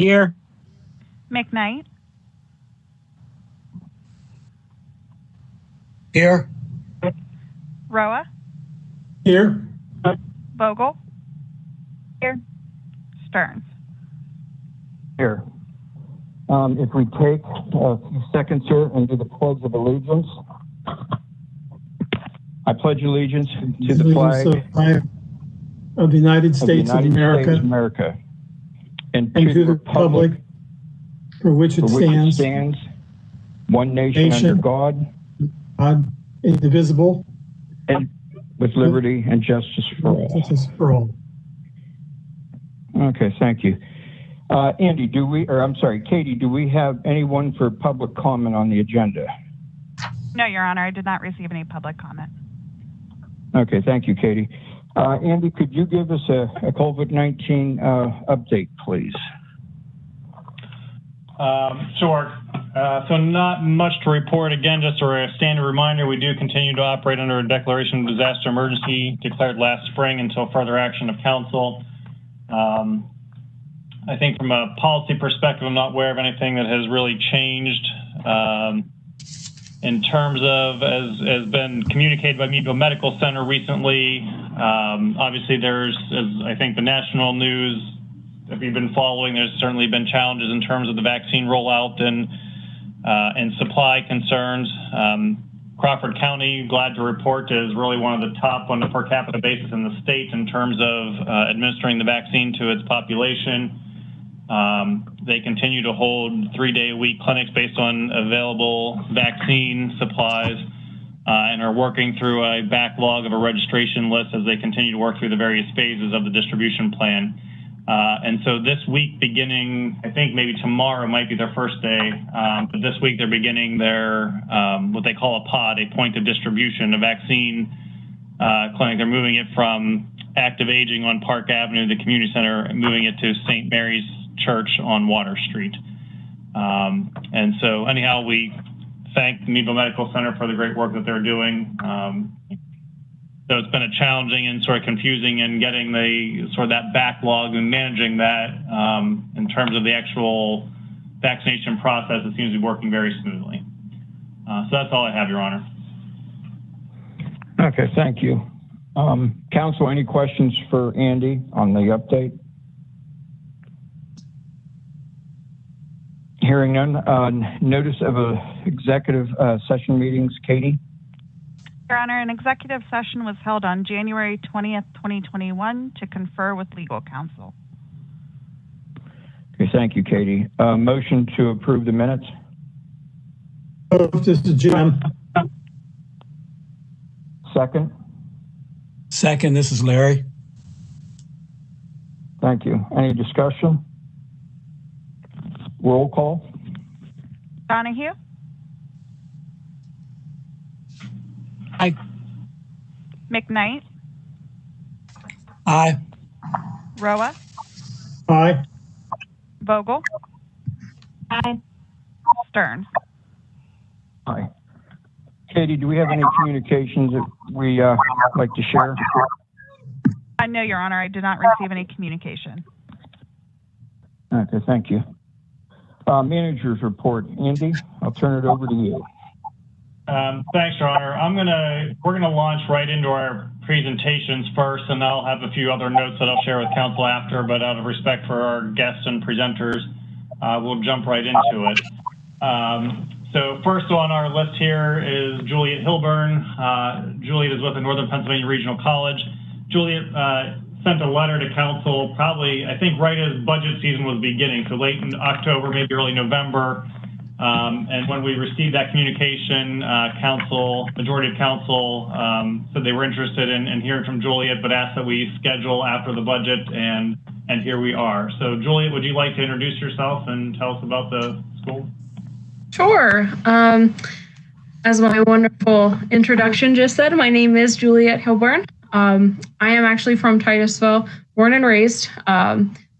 Here. McKnight. Here. Roa. Here. Vogel. Here. Stearns. Here. If we take a few seconds here and do the Pledge of Allegiance. I pledge allegiance to the flag of the United States of America, and to the republic for which it stands, one nation under God, indivisible, and with liberty and justice for all. Justice for all. Okay, thank you. Andy, Katie, do we have anyone for public comment on the agenda? No, Your Honor, I did not receive any public comment. Okay, thank you, Katie. Andy, could you give us a COVID-19 update, please? Sure. So not much to report. Again, just a standard reminder, we do continue to operate under a declaration of disaster emergency declared last spring until further action of council. I think from a policy perspective, I'm not aware of anything that has really changed. In terms of, as been communicated by Meadville Medical Center recently, obviously there's, as I think the national news, if you've been following, there's certainly been challenges in terms of the vaccine rollout and supply concerns. Crawford County, glad to report, is really one of the top on a per capita basis in the state in terms of administering the vaccine to its population. They continue to hold 3-day-a-week clinics based on available vaccine supplies and are working through a backlog of a registration list as they continue to work through the various phases of the distribution plan. And so this week beginning, I think maybe tomorrow might be their first day, but this week they're beginning their, what they call a pod, a point of distribution, a vaccine clinic. They're moving it from Active Aging on Park Avenue, the community center, and moving it to St. Mary's Church on Water Street. And so anyhow, we thank the Meadville Medical Center for the great work that they're doing. So it's been a challenging and sort of confusing and getting the sort of that backlog and managing that in terms of the actual vaccination process. It seems to be working very smoothly. So that's all I have, Your Honor. Okay, thank you. Council, any questions for Andy on the update? Hearing none. Notice of executive session meetings, Katie? Your Honor, an executive session was held on January 20th, 2021 to confer with legal counsel. Okay, thank you, Katie. Motion to approve the minutes? This is Jim. Second? Second, this is Larry. Thank you. Any discussion? Roll call? Donahue? Aye. McKnight? Aye. Roa? Aye. Vogel? Aye. Stearns? Aye. Katie, do we have any communications that we like to share? No, Your Honor, I did not receive any communication. Okay, thank you. Manager's report. Andy, I'll turn it over to you. Thanks, Your Honor. We're gonna launch right into our presentations first, and I'll have a few other notes that I'll share with council after, but out of respect for our guests and presenters, we'll jump right into it. So first on our list here is Juliet Hilburn. Juliet is with the Northern Pennsylvania Regional College. Juliet sent a letter to council probably, I think, right as budget season was beginning, so late in October, maybe early November. And when we received that communication, majority of council said they were interested in hearing from Juliet, but asked that we schedule after the budget, and here we are. So Juliet, would you like to introduce yourself and tell us about the school? Sure. As my wonderful introduction just said, my name is Juliet Hilburn. I am actually from Titusville, born and raised.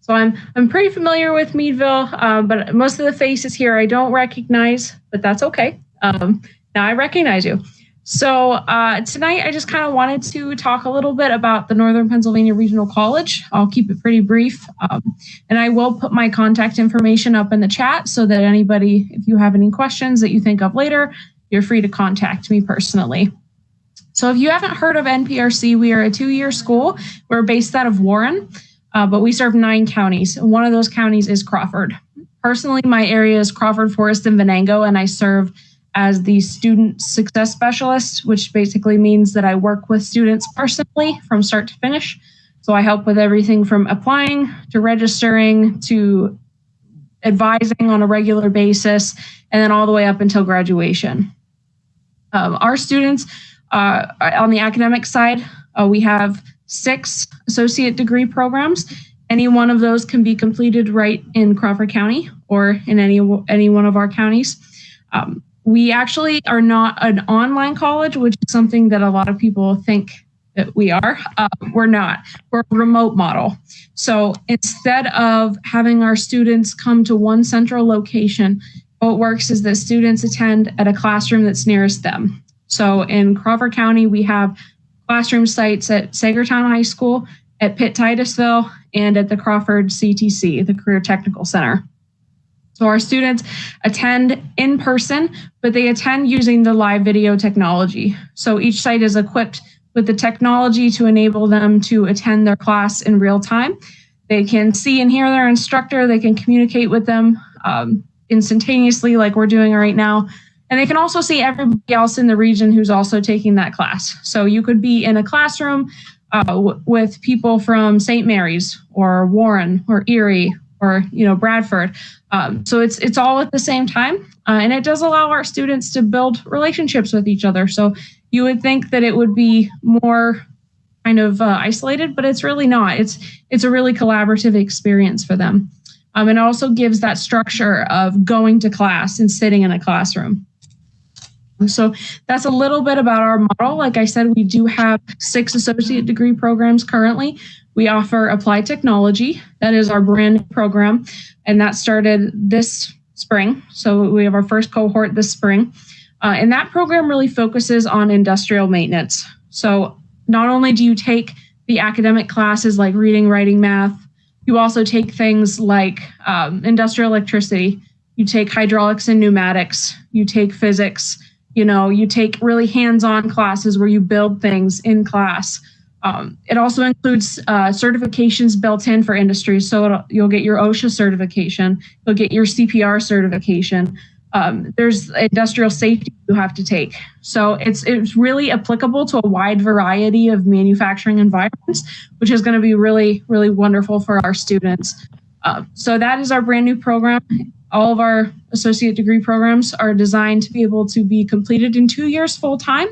So I'm pretty familiar with Meadville, but most of the faces here I don't recognize, but that's okay. Now I recognize you. So tonight, I just kind of wanted to talk a little bit about the Northern Pennsylvania Regional College. I'll keep it pretty brief. And I will put my contact information up in the chat so that anybody, if you have any questions that you think of later, you're free to contact me personally. So if you haven't heard of NPRC, we are a 2-year school. We're based out of Warren, but we serve 9 counties. One of those counties is Crawford. Personally, my area is Crawford, Forest, and Venango, and I serve as the student success specialist, which basically means that I work with students personally from start to finish. So I help with everything from applying to registering to advising on a regular basis, and then all the way up until graduation. Our students on the academic side, we have 6 associate degree programs. Any one of those can be completed right in Crawford County or in any one of our counties. We actually are not an online college, which is something that a lot of people think that we are. We're not. We're a remote model. So instead of having our students come to one central location, how it works is that students attend at a classroom that's nearest them. So in Crawford County, we have classroom sites at Sagertown High School, at Pitt Titusville, and at the Crawford CTC, the Career Technical Center. So our students attend in person, but they attend using the live video technology. So each site is equipped with the technology to enable them to attend their class in real time. They can see and hear their instructor. They can communicate with them instantaneously like we're doing right now. And they can also see everybody else in the region who's also taking that class. So you could be in a classroom with people from St. Mary's or Warren or Erie or Bradford. So it's all at the same time. And it does allow our students to build relationships with each other. So you would think that it would be more kind of isolated, but it's really not. It's a really collaborative experience for them. And it also gives that structure of going to class and sitting in a classroom. So that's a little bit about our model. Like I said, we do have 6 associate degree programs currently. We offer applied technology. That is our brand new program. And that started this spring. So we have our first cohort this spring. And that program really focuses on industrial maintenance. So not only do you take the academic classes like reading, writing, math, you also take things like industrial electricity. You take hydraulics and pneumatics. You take physics. You take really hands-on classes where you build things in class. It also includes certifications built in for industry. So you'll get your OSHA certification. You'll get your CPR certification. There's industrial safety you have to take. So it's really applicable to a wide variety of manufacturing environments, which is going to be really, really wonderful for our students. So that is our brand new program. All of our associate degree programs are designed to be able to be completed in 2 years full time,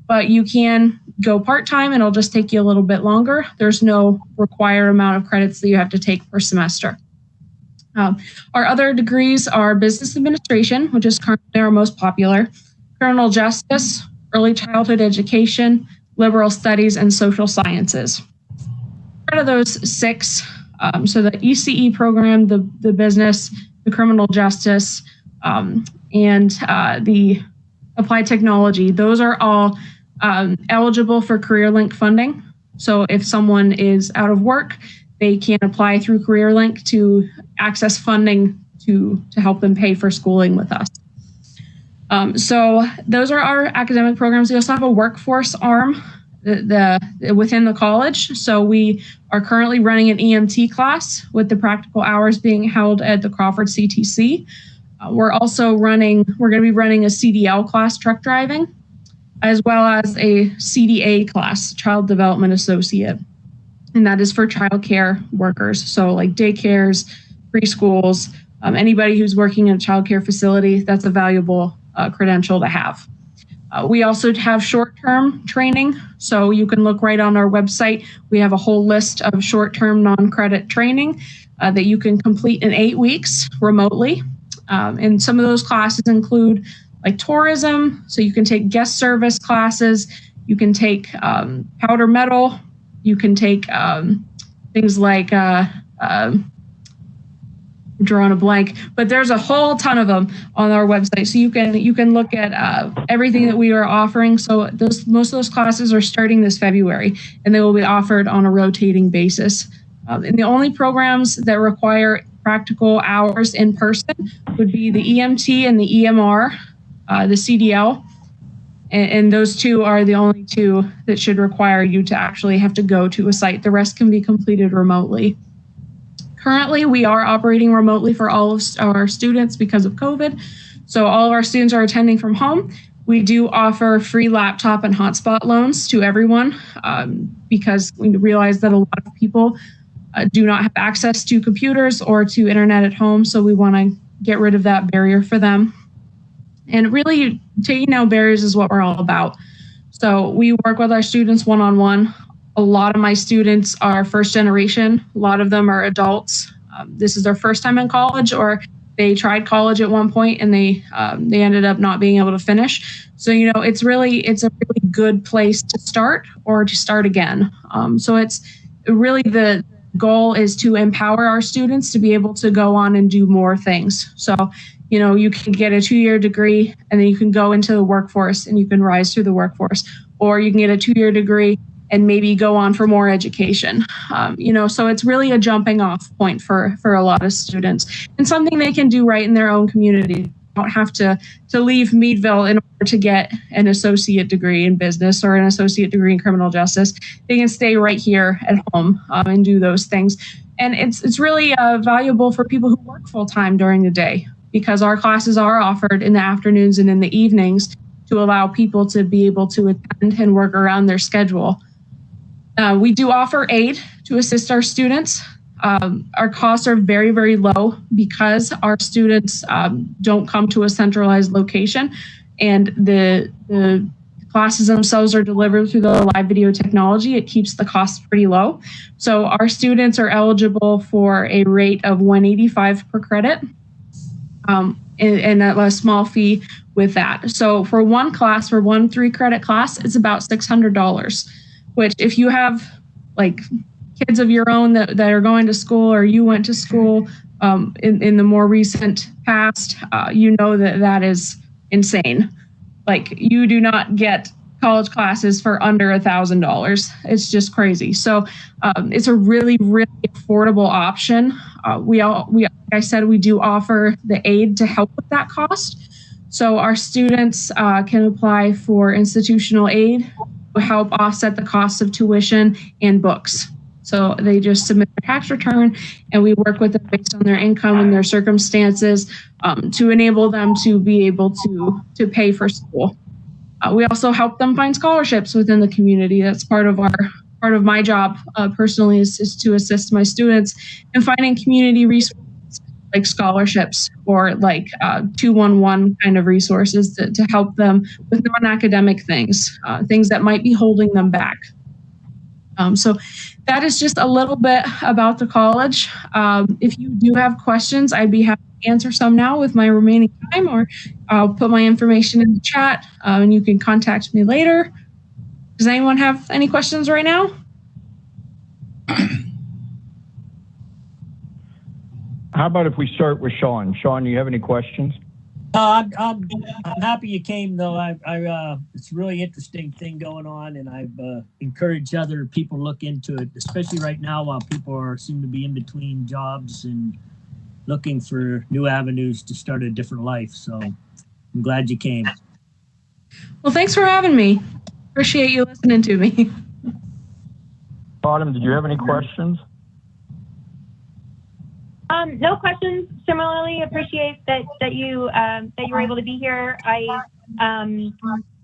but you can go part-time and it'll just take you a little bit longer. There's no required amount of credits that you have to take per semester. Our other degrees are business administration, which is currently our most popular, criminal justice, early childhood education, liberal studies, and social sciences. Part of those 6, so the ECE program, the business, the criminal justice, and the applied technology, those are all eligible for CareerLink funding. So if someone is out of work, they can apply through CareerLink to access funding to help them pay for schooling with us. So those are our academic programs. We also have a workforce arm within the college. So we are currently running an EMT class with the practical hours being held at the Crawford CTC. We're going to be running a CDL class, truck driving, as well as a CDA class, Child Development Associate. And that is for childcare workers. So like daycares, preschools, anybody who's working in a childcare facility, that's a valuable credential to have. We also have short-term training. So you can look right on our website. We have a whole list of short-term non-credit training that you can complete in 8 weeks remotely. And some of those classes include like tourism. So you can take guest service classes. You can take powder metal. You can take things like drawing a blank, but there's a whole ton of them on our website. So you can look at everything that we are offering. So most of those classes are starting this February, and they will be offered on a rotating basis. And the only programs that require practical hours in person would be the EMT and the EMR, the CDL. And those two are the only two that should require you to actually have to go to a site. The rest can be completed remotely. Currently, we are operating remotely for all of our students because of COVID. So all of our students are attending from home. We do offer free laptop and hotspot loans to everyone because we realize that a lot of people do not have access to computers or to internet at home. So we want to get rid of that barrier for them. And really, taking down barriers is what we're all about. So we work with our students one-on-one. A lot of my students are first generation. A lot of them are adults. This is their first time in college, or they tried college at one point and they ended up not being able to finish. So, it's a really good place to start or to start again. So it's really the goal is to empower our students to be able to go on and do more things. So, you can get a 2-year degree and then you can go into the workforce and you can rise through the workforce, or you can get a 2-year degree and maybe go on for more education. So it's really a jumping off point for a lot of students and something they can do right in their own community. They don't have to leave Meadville in order to get an associate degree in business or an associate degree in criminal justice. They can stay right here at home and do those things. And it's really valuable for people who work full time during the day, because our classes are offered in the afternoons and in the evenings to allow people to be able to attend and work around their schedule. We do offer aid to assist our students. Our costs are very, very low because our students don't come to a centralized location, and the classes themselves are delivered through the live video technology. It keeps the costs pretty low. So our students are eligible for a rate of $185 per credit. And a small fee with that. So for one class, for one 3-credit class, it's about $600, which if you have like kids of your own that are going to school, or you went to school in the more recent past, that is insane. Like, you do not get college classes for under $1,000. It's just crazy. So it's a really, really affordable option. Like I said, we do offer the aid to help with that cost. So our students can apply for institutional aid to help offset the cost of tuition and books. So they just submit their tax return, and we work with them based on their income and their circumstances to enable them to be able to pay for school. We also help them find scholarships within the community. That's part of my job personally is to assist my students in finding community resources like scholarships or like 211 kind of resources to help them with non-academic things that might be holding them back. So that is just a little bit about the college. If you do have questions, I'd be happy to answer some now with my remaining time, or I'll put my information in the chat and you can contact me later. Does anyone have any questions right now? How about if we start with Sean? Sean, do you have any questions? I'm happy you came, though. It's a really interesting thing going on, and I've encouraged other people to look into it, especially right now while people seem to be in between jobs and looking for new avenues to start a different life. So I'm glad you came. Well, thanks for having me. Appreciate you listening to me. Autumn, did you have any questions? No questions. Similarly, appreciate that you were able to be here. I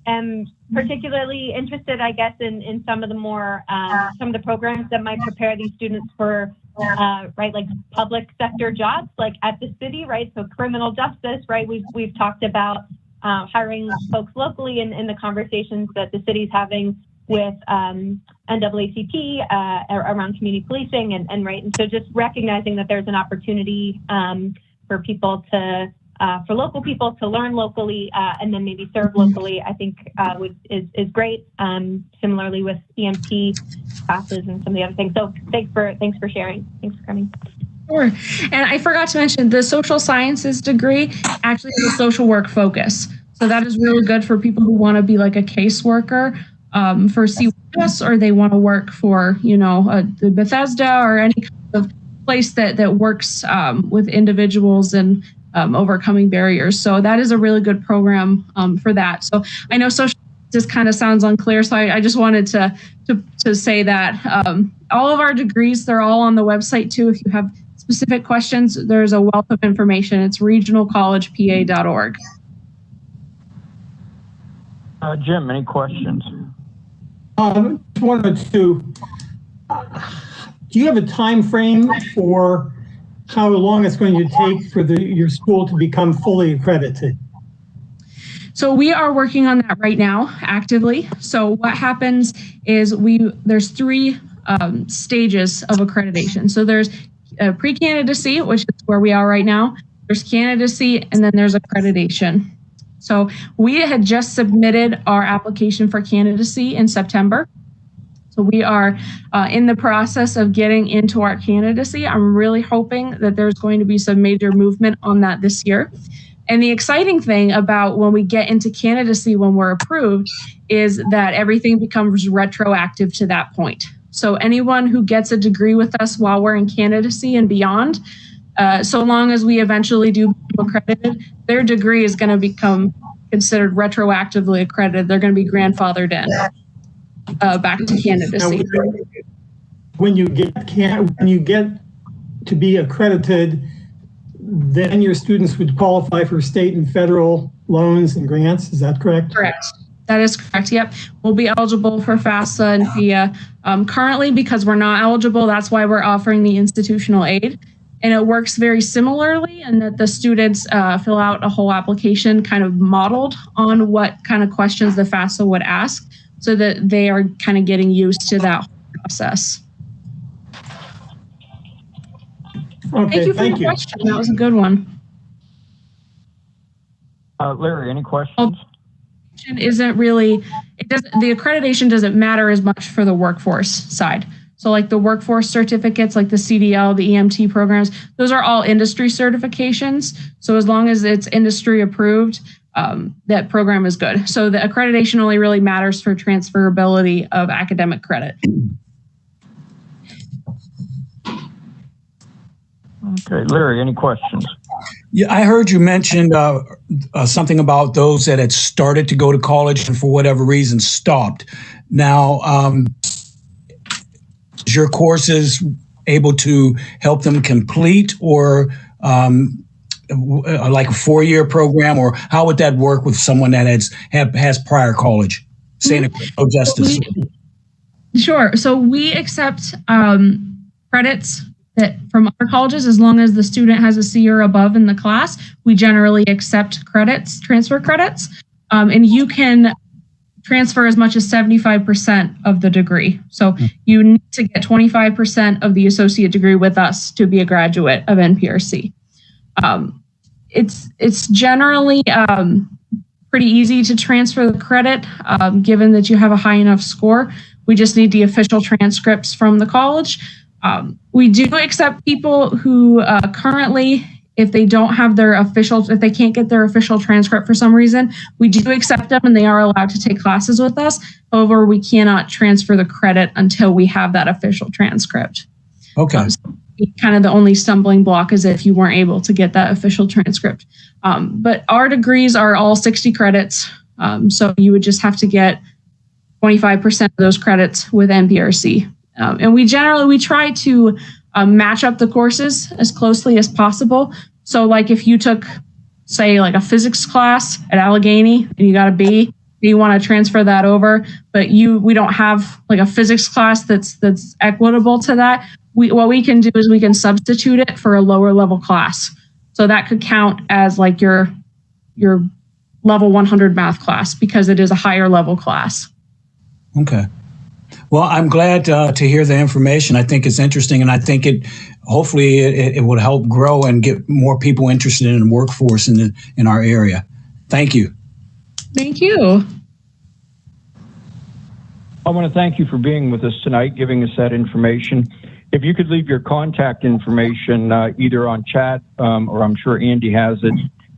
am particularly interested, I guess, in some of the programs that might prepare these students for like public sector jobs, like at the city, right? So criminal justice, right? We've talked about hiring folks locally in the conversations that the city's having with NAACP around community policing and right. And so just recognizing that there's an opportunity for people for local people to learn locally and then maybe serve locally, I think is great. Similarly with EMT classes and some of the other things. So thanks for sharing. Thanks for coming. Sure. And I forgot to mention the social sciences degree actually has a social work focus. So that is really good for people who want to be like a caseworker for CWS, or they want to work for, the Bethesda or any kind of place that works with individuals and overcoming barriers. So that is a really good program for that. So I know social just kind of sounds unclear, so I just wanted to say that all of our degrees, they're all on the website too. If you have specific questions, there's a wealth of information. It's regionalcollegepa.org. Jim, any questions? Just wanted to, do you have a time frame for how long it's going to take for your school to become fully accredited? So we are working on that right now actively. So what happens is there's 3 stages of accreditation. So there's pre-candidacy, which is where we are right now. There's candidacy, and then there's accreditation. So we had just submitted our application for candidacy in September. So we are in the process of getting into our candidacy. I'm really hoping that there's going to be some major movement on that this year. And the exciting thing about when we get into candidacy, when we're approved, is that everything becomes retroactive to that point. So anyone who gets a degree with us while we're in candidacy and beyond, so long as we eventually do become accredited, their degree is going to become considered retroactively accredited. They're going to be grandfathered in back to candidacy. Now, when you get to be accredited, then your students would qualify for state and federal loans and grants. Is that correct? Correct. That is correct. Yep. We'll be eligible for FAFSA and FIA. Currently, because we're not eligible, that's why we're offering the institutional aid. And it works very similarly in that the students fill out a whole application kind of modeled on what kind of questions the FAFSA would ask, so that they are kind of getting used to that process. Okay, thank you for your question. That was a good one. Larry, any questions? Isn't really, the accreditation doesn't matter as much for the workforce side. So like the workforce certificates, like the CDL, the EMT programs, those are all industry certifications. So as long as it's industry approved, that program is good. So the accreditation only really matters for transferability of academic credit. Okay, Larry, any questions? Yeah, I heard you mention something about those that had started to go to college and for whatever reason stopped. Now, is your courses able to help them complete, or like a 4-year program, or how would that work with someone that has prior college? Say in a criminal justice. Sure. So we accept credits that from other colleges, as long as the student has a C or above in the class. We generally accept credits, transfer credits, and you can transfer as much as 75% of the degree. So you need to get 25% of the associate degree with us to be a graduate of NPRC. It's generally pretty easy to transfer the credit, given that you have a high enough score. We just need the official transcripts from the college. We do accept people who currently, if they don't have their official, if they can't get their official transcript for some reason, we do accept them and they are allowed to take classes with us. However, we cannot transfer the credit until we have that official transcript. Okay. So kind of the only stumbling block is if you weren't able to get that official transcript. But our degrees are all 60 credits. So you would just have to get 25% of those credits with NPRC. And we try to match up the courses as closely as possible. So like if you took, say, like a physics class at Allegheny and you got a B, you want to transfer that over, but we don't have like a physics class that's equitable to that. What we can do is we can substitute it for a lower level class. So that could count as like your level 100 math class because it is a higher level class. Okay. Well, I'm glad to hear the information. I think it's interesting, and I think hopefully it will help grow and get more people interested in the workforce in our area. Thank you. Thank you. I want to thank you for being with us tonight, giving us that information. if you could leave your contact information either on chat or I'm sure Andy has it,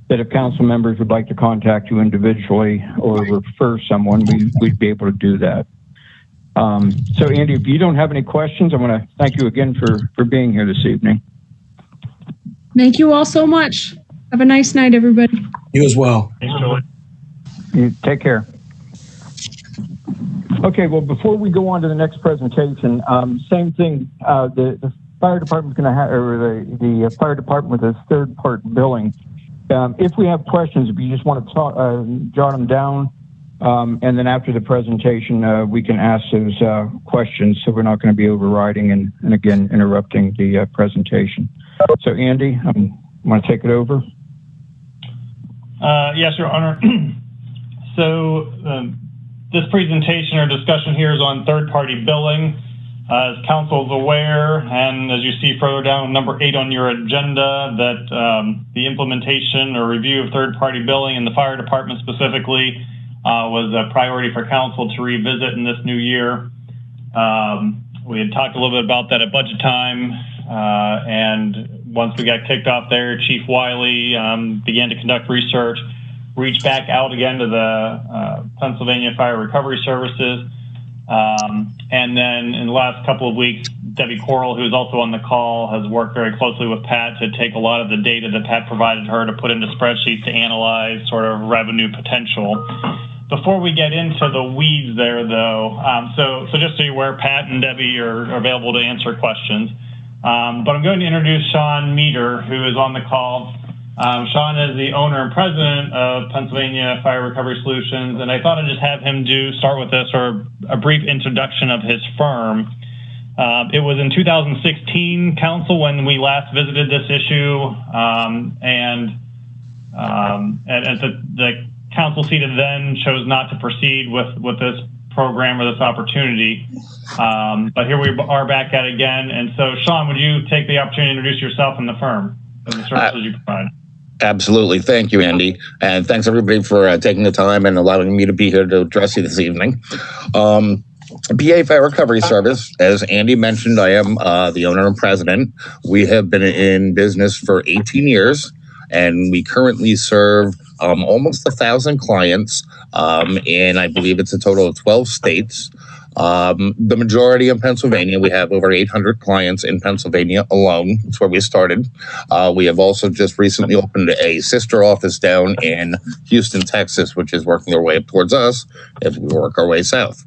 that if council members would like to contact you individually or refer someone, we'd be able to do that. So Andy, if you don't have any questions, I want to thank you again for being here this evening. Thank you all so much. Have a nice night, everybody. You as well. Thanks, Julie. You take care. Okay, well, before we go on to the next presentation, same thing. The fire department's going to have, or the fire department with its third-part billing. If we have questions, if you just want to talk, jot them down, and then after the presentation, we can ask those questions. So we're not going to be overriding and again interrupting the presentation. So Andy, want to take it over? Yes, Your Honor. So this presentation or discussion here is on third-party billing. As council is aware, and as you see further down, number 8 on your agenda, that the implementation or review of third-party billing in the fire department specifically was a priority for council to revisit in this new year. We had talked a little bit about that at budget time, and once we got kicked off there, Chief Wiley began to conduct research, reached back out again to the Pennsylvania Fire Recovery Services. And then in the last couple of weeks, Debbie Corral, who's also on the call, has worked very closely with Pat to take a lot of the data that Pat provided her to put into spreadsheets to analyze sort of revenue potential. Before we get into the weeds there, though, so just so you're aware, Pat and Debbie are available to answer questions. But I'm going to introduce Sean Meader, who is on the call. Sean is the owner and president of Pennsylvania Fire Recovery Solutions, and I thought I'd just have him start with this or a brief introduction of his firm. It was in 2016, council, when we last visited this issue, and the council seated then chose not to proceed with this program or this opportunity. But here we are back at it again. And so, Sean, would you take the opportunity to introduce yourself and the firm and the services you provide? Absolutely. Thank you, Andy. And thanks, everybody, for taking the time and allowing me to be here to address you this evening. PA Fire Recovery Service, as Andy mentioned, I am the owner and president. We have been in business for 18 years, and we currently serve almost 1,000 clients, and I believe it's a total of 12 states. The majority in Pennsylvania. We have over 800 clients in Pennsylvania alone. That's where we started. We have also just recently opened a sister office down in Houston, Texas, which is working their way up towards us as we work our way south.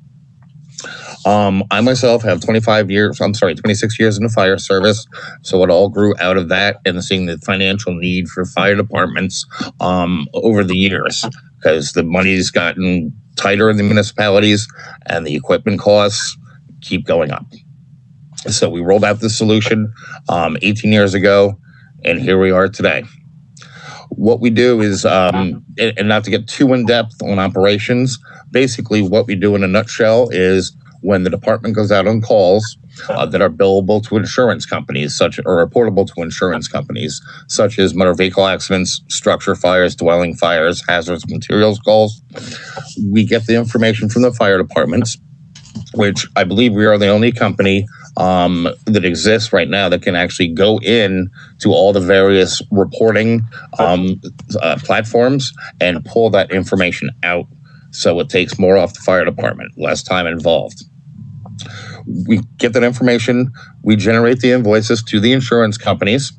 I myself have 26 years in the fire service. So it all grew out of that and seeing the financial need for fire departments over the years, because the money's gotten tighter in the municipalities and the equipment costs keep going up. So we rolled out this solution 18 years ago, and here we are today. What we do is, and not to get too in depth on operations, basically what we do in a nutshell is when the department goes out on calls that are billable to insurance companies, or reportable to insurance companies, such as motor vehicle accidents, structure fires, dwelling fires, hazardous materials calls. We get the information from the fire departments, which I believe we are the only company that exists right now that can actually go in to all the various reporting platforms and pull that information out. So it takes more off the fire department, less time involved. We get that information, we generate the invoices to the insurance companies,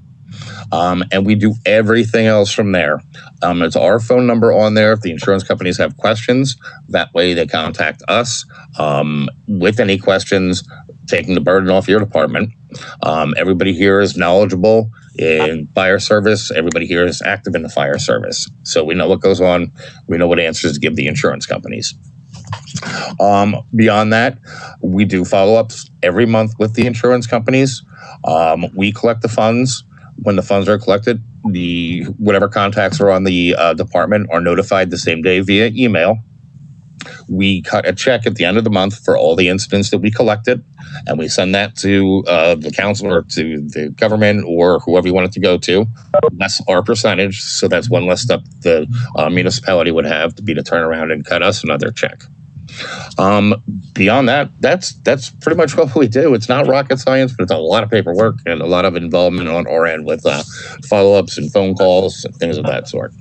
and we do everything else from there. It's our phone number on there if the insurance companies have questions. That way they contact us with any questions, taking the burden off your department. Everybody here is knowledgeable in fire service. Everybody here is active in the fire service. So we know what goes on. We know what answers to give the insurance companies. Beyond that, we do follow-ups every month with the insurance companies. We collect the funds. When the funds are collected, whatever contacts are on the department are notified the same day via email. We cut a check at the end of the month for all the incidents that we collected, and we send that to the council or to the government or whoever you want it to go to, less our percentage. So that's one less step the municipality would have to turn around and cut us another check. Beyond that, that's pretty much what we do. It's not rocket science, but it's a lot of paperwork and a lot of involvement on our end with follow-ups and phone calls and things of that sort.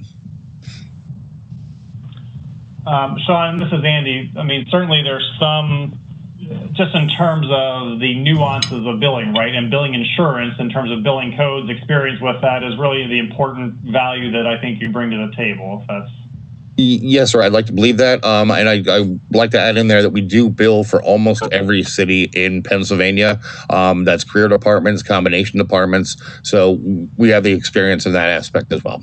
Sean, this is Andy. I mean, certainly there's some, just in terms of the nuances of billing, right? And billing insurance in terms of billing codes, experience with that is really the important value that I think you bring to the table. If that's... Yes, sir. I'd like to believe that. And I'd like to add in there that we do bill for almost every city in Pennsylvania. That's career departments, combination departments. So we have the experience in that aspect as well.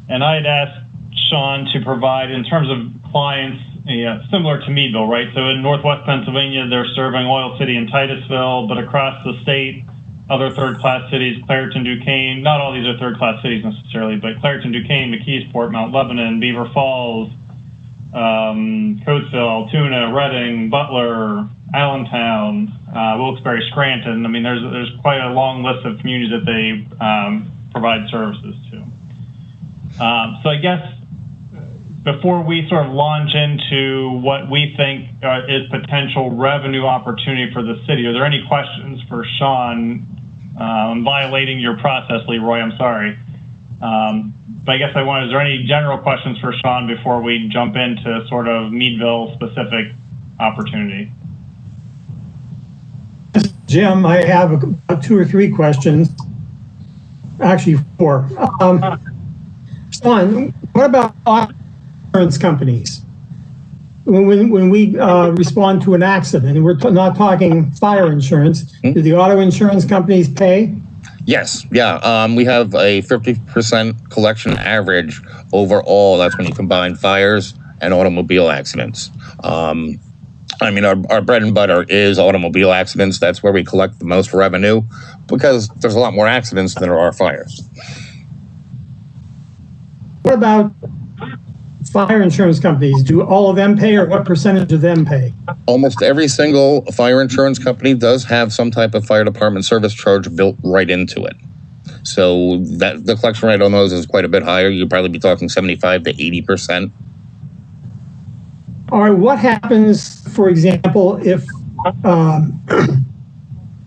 And I'd asked Sean to provide, in terms of clients, similar to Meadville, right? So in Northwest Pennsylvania, they're serving Oil City and Titusville, but across the state, other third-class cities, Clairton, Duquesne, not all these are third-class cities necessarily, but Clairton, Duquesne, McKeesport, Mount Lebanon, Beaver Falls, Coatesville, Altoona, Reading, Butler, Allentown, Wilkes-Barre, Scranton. I mean, there's quite a long list of communities that they provide services to. So I guess before we sort of launch into what we think is potential revenue opportunity for the city, are there any questions for Sean? I'm violating your process, Leroy, I'm sorry. But I guess is there any general questions for Sean before we jump into sort of Meadville specific opportunity? Jim, I have about 2 or 3 questions. Actually, 4. Sean, what about insurance companies? When we respond to an accident, and we're not talking fire insurance, do the auto insurance companies pay? Yes, yeah. We have a 50% collection average overall. That's when you combine fires and automobile accidents. I mean, our bread and butter is automobile accidents. That's where we collect the most revenue because there's a lot more accidents than there are fires. What about fire insurance companies? Do all of them pay, or what percentage of them pay? Almost every single fire insurance company does have some type of fire department service charge built right into it. So that the collection rate on those is quite a bit higher. You'd probably be talking 75 to 80%. All right, what happens, for example, if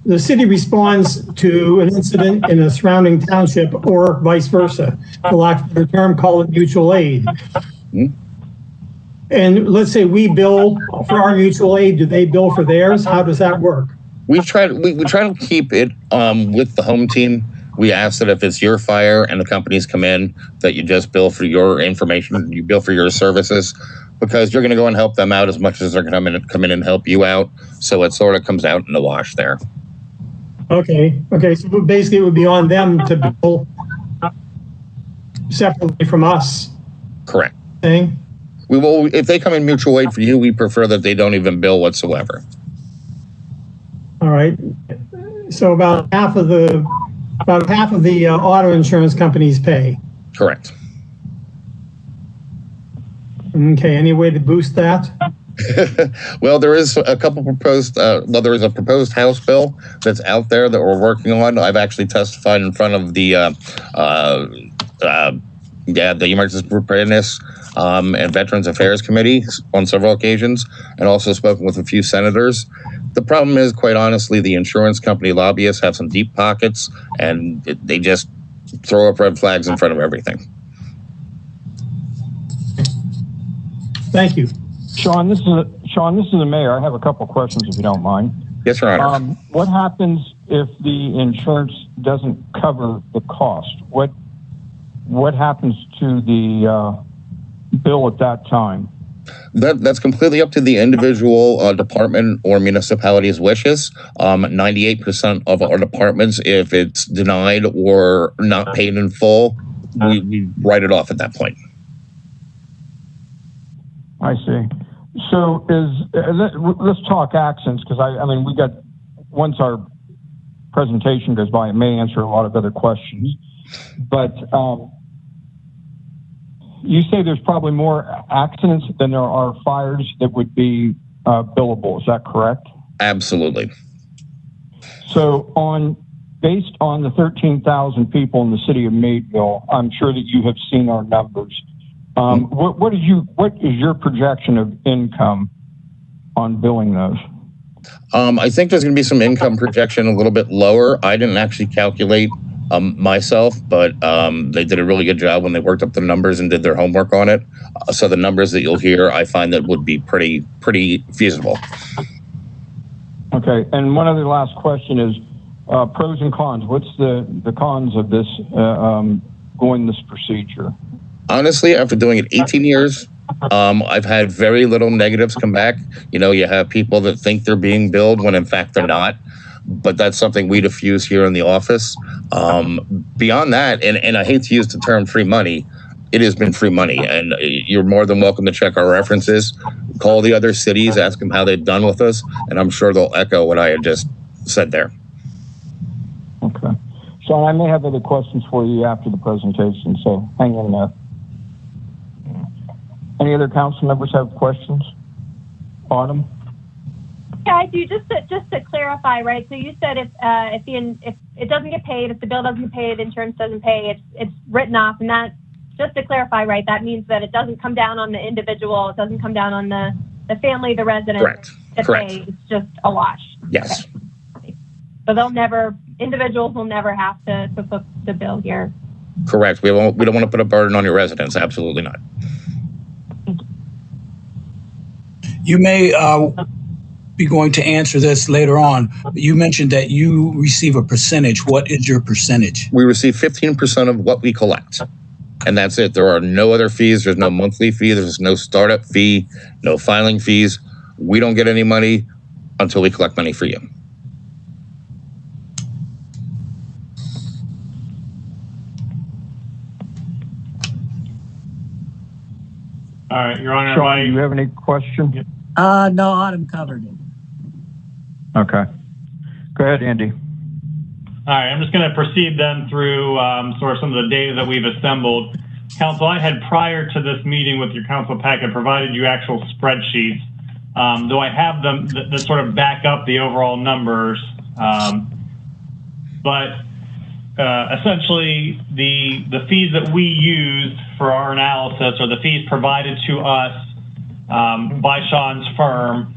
the city responds to an incident in a surrounding township, or vice versa, for lack of a better term, call it mutual aid. And let's say we bill for our mutual aid, do they bill for theirs? How does that work? We try to keep it with the home team. We ask that if it's your fire and the companies come in, that you just bill for your information, you bill for your services, because you're going to go and help them out as much as they're going to come in and help you out. So it sort of comes out in the wash there. Okay. So basically, it would be on them to bill separately from us. Correct. Thing. We will, if they come in mutual aid for you, we prefer that they don't even bill whatsoever. All right. So about half of the auto insurance companies pay. Correct. Okay. Any way to boost that? Well, there is a couple proposed. There is a proposed House bill that's out there that we're working on. I've actually testified in front of the Emergency Preparedness and Veterans Affairs Committee on several occasions, and also spoken with a few senators. The problem is, quite honestly, the insurance company lobbyists have some deep pockets, and they just throw up red flags in front of everything. Thank you. Sean, this is the mayor. I have a couple questions, if you don't mind. Yes, Your Honor. What happens if the insurance doesn't cover the cost? What happens to the bill at that time? That's completely up to the individual department or municipality's wishes. 98% of our departments, if it's denied or not paid in full, we write it off at that point. I see. So let's talk accidents, because I mean, once our presentation goes by, it may answer a lot of other questions, but you say there's probably more accidents than there are fires that would be billable. Is that correct? Absolutely. So based on the 13,000 people in the city of Meadville, I'm sure that you have seen our numbers. What is your projection of income on billing those? I think there's going to be some income projection a little bit lower. I didn't actually calculate myself, but they did a really good job when they worked up the numbers and did their homework on it. So the numbers that you'll hear, I find that would be pretty feasible. Okay, and one other last question is pros and cons. What's the cons of this going this procedure? Honestly, after doing it 18 years, I've had very little negatives come back. You know, you have people that think they're being billed when in fact they're not. But that's something we diffuse here in the office. Beyond that, and I hate to use the term free money, it has been free money. And you're more than welcome to check our references, call the other cities, ask them how they've done with us, and I'm sure they'll echo what I had just said there. Okay. Sean, I may have other questions for you after the presentation, so hang in there. Any other council members have questions? Autumn? Yeah, I do. Just to clarify, right? So you said if it doesn't get paid, if the bill doesn't get paid, insurance doesn't pay, it's written off, and that, just to clarify, right? That means that it doesn't come down on the individual, it doesn't come down on the family, the resident. Correct. Correct. Pay. It's just a wash. Yes. Okay. So individuals will never have to foot the bill here. Correct. We don't want to put a burden on your residents. Absolutely not. You may be going to answer this later on. You mentioned that you receive a percentage. What is your percentage? We receive 15% of what we collect. And that's it. There are no other fees. There's no monthly fee. There's no startup fee, no filing fees. We don't get any money until we collect money for you. All right, Your Honor. Sean, do you have any questions? No, Autumn covered it. Okay. Go ahead, Andy. All right, I'm just going to proceed then through sort of some of the data that we've assembled. Council, I had prior to this meeting with your council packet provided you actual spreadsheets, though I have them that sort of back up the overall numbers. But essentially, the fees that we used for our analysis are the fees provided to us by Sean's firm.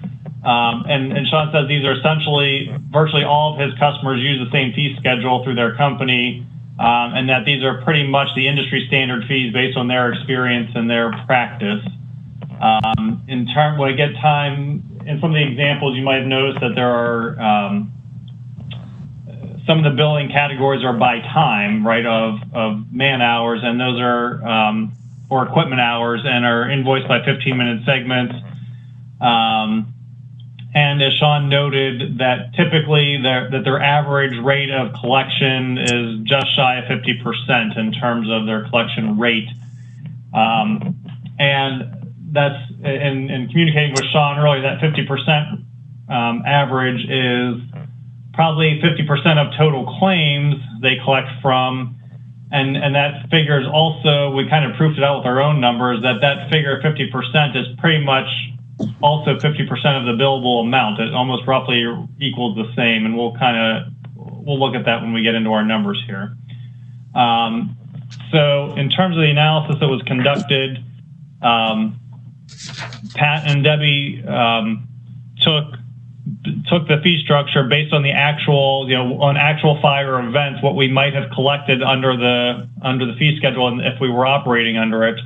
And Sean says these are essentially virtually all of his customers use the same fee schedule through their company, and that these are pretty much the industry standard fees based on their experience and their practice. When I get time, in some of the examples, you might have noticed that there are some of the billing categories are by time, right, of man hours, and those are or equipment hours, and are invoiced by 15-minute segments. And as Sean noted, that typically their average rate of collection is just shy of 50% in terms of their collection rate. And that's in communicating with Sean earlier, that 50% average is probably 50% of total claims they collect from. And that figure is also, we kind of proofed it out with our own numbers, that figure of 50% is pretty much also 50% of the billable amount. It almost roughly equals the same, and we'll look at that when we get into our numbers here. So in terms of the analysis that was conducted, Pat and Debbie took the fee structure based on the actual, on actual fire events, what we might have collected under the fee schedule, and if we were operating under it.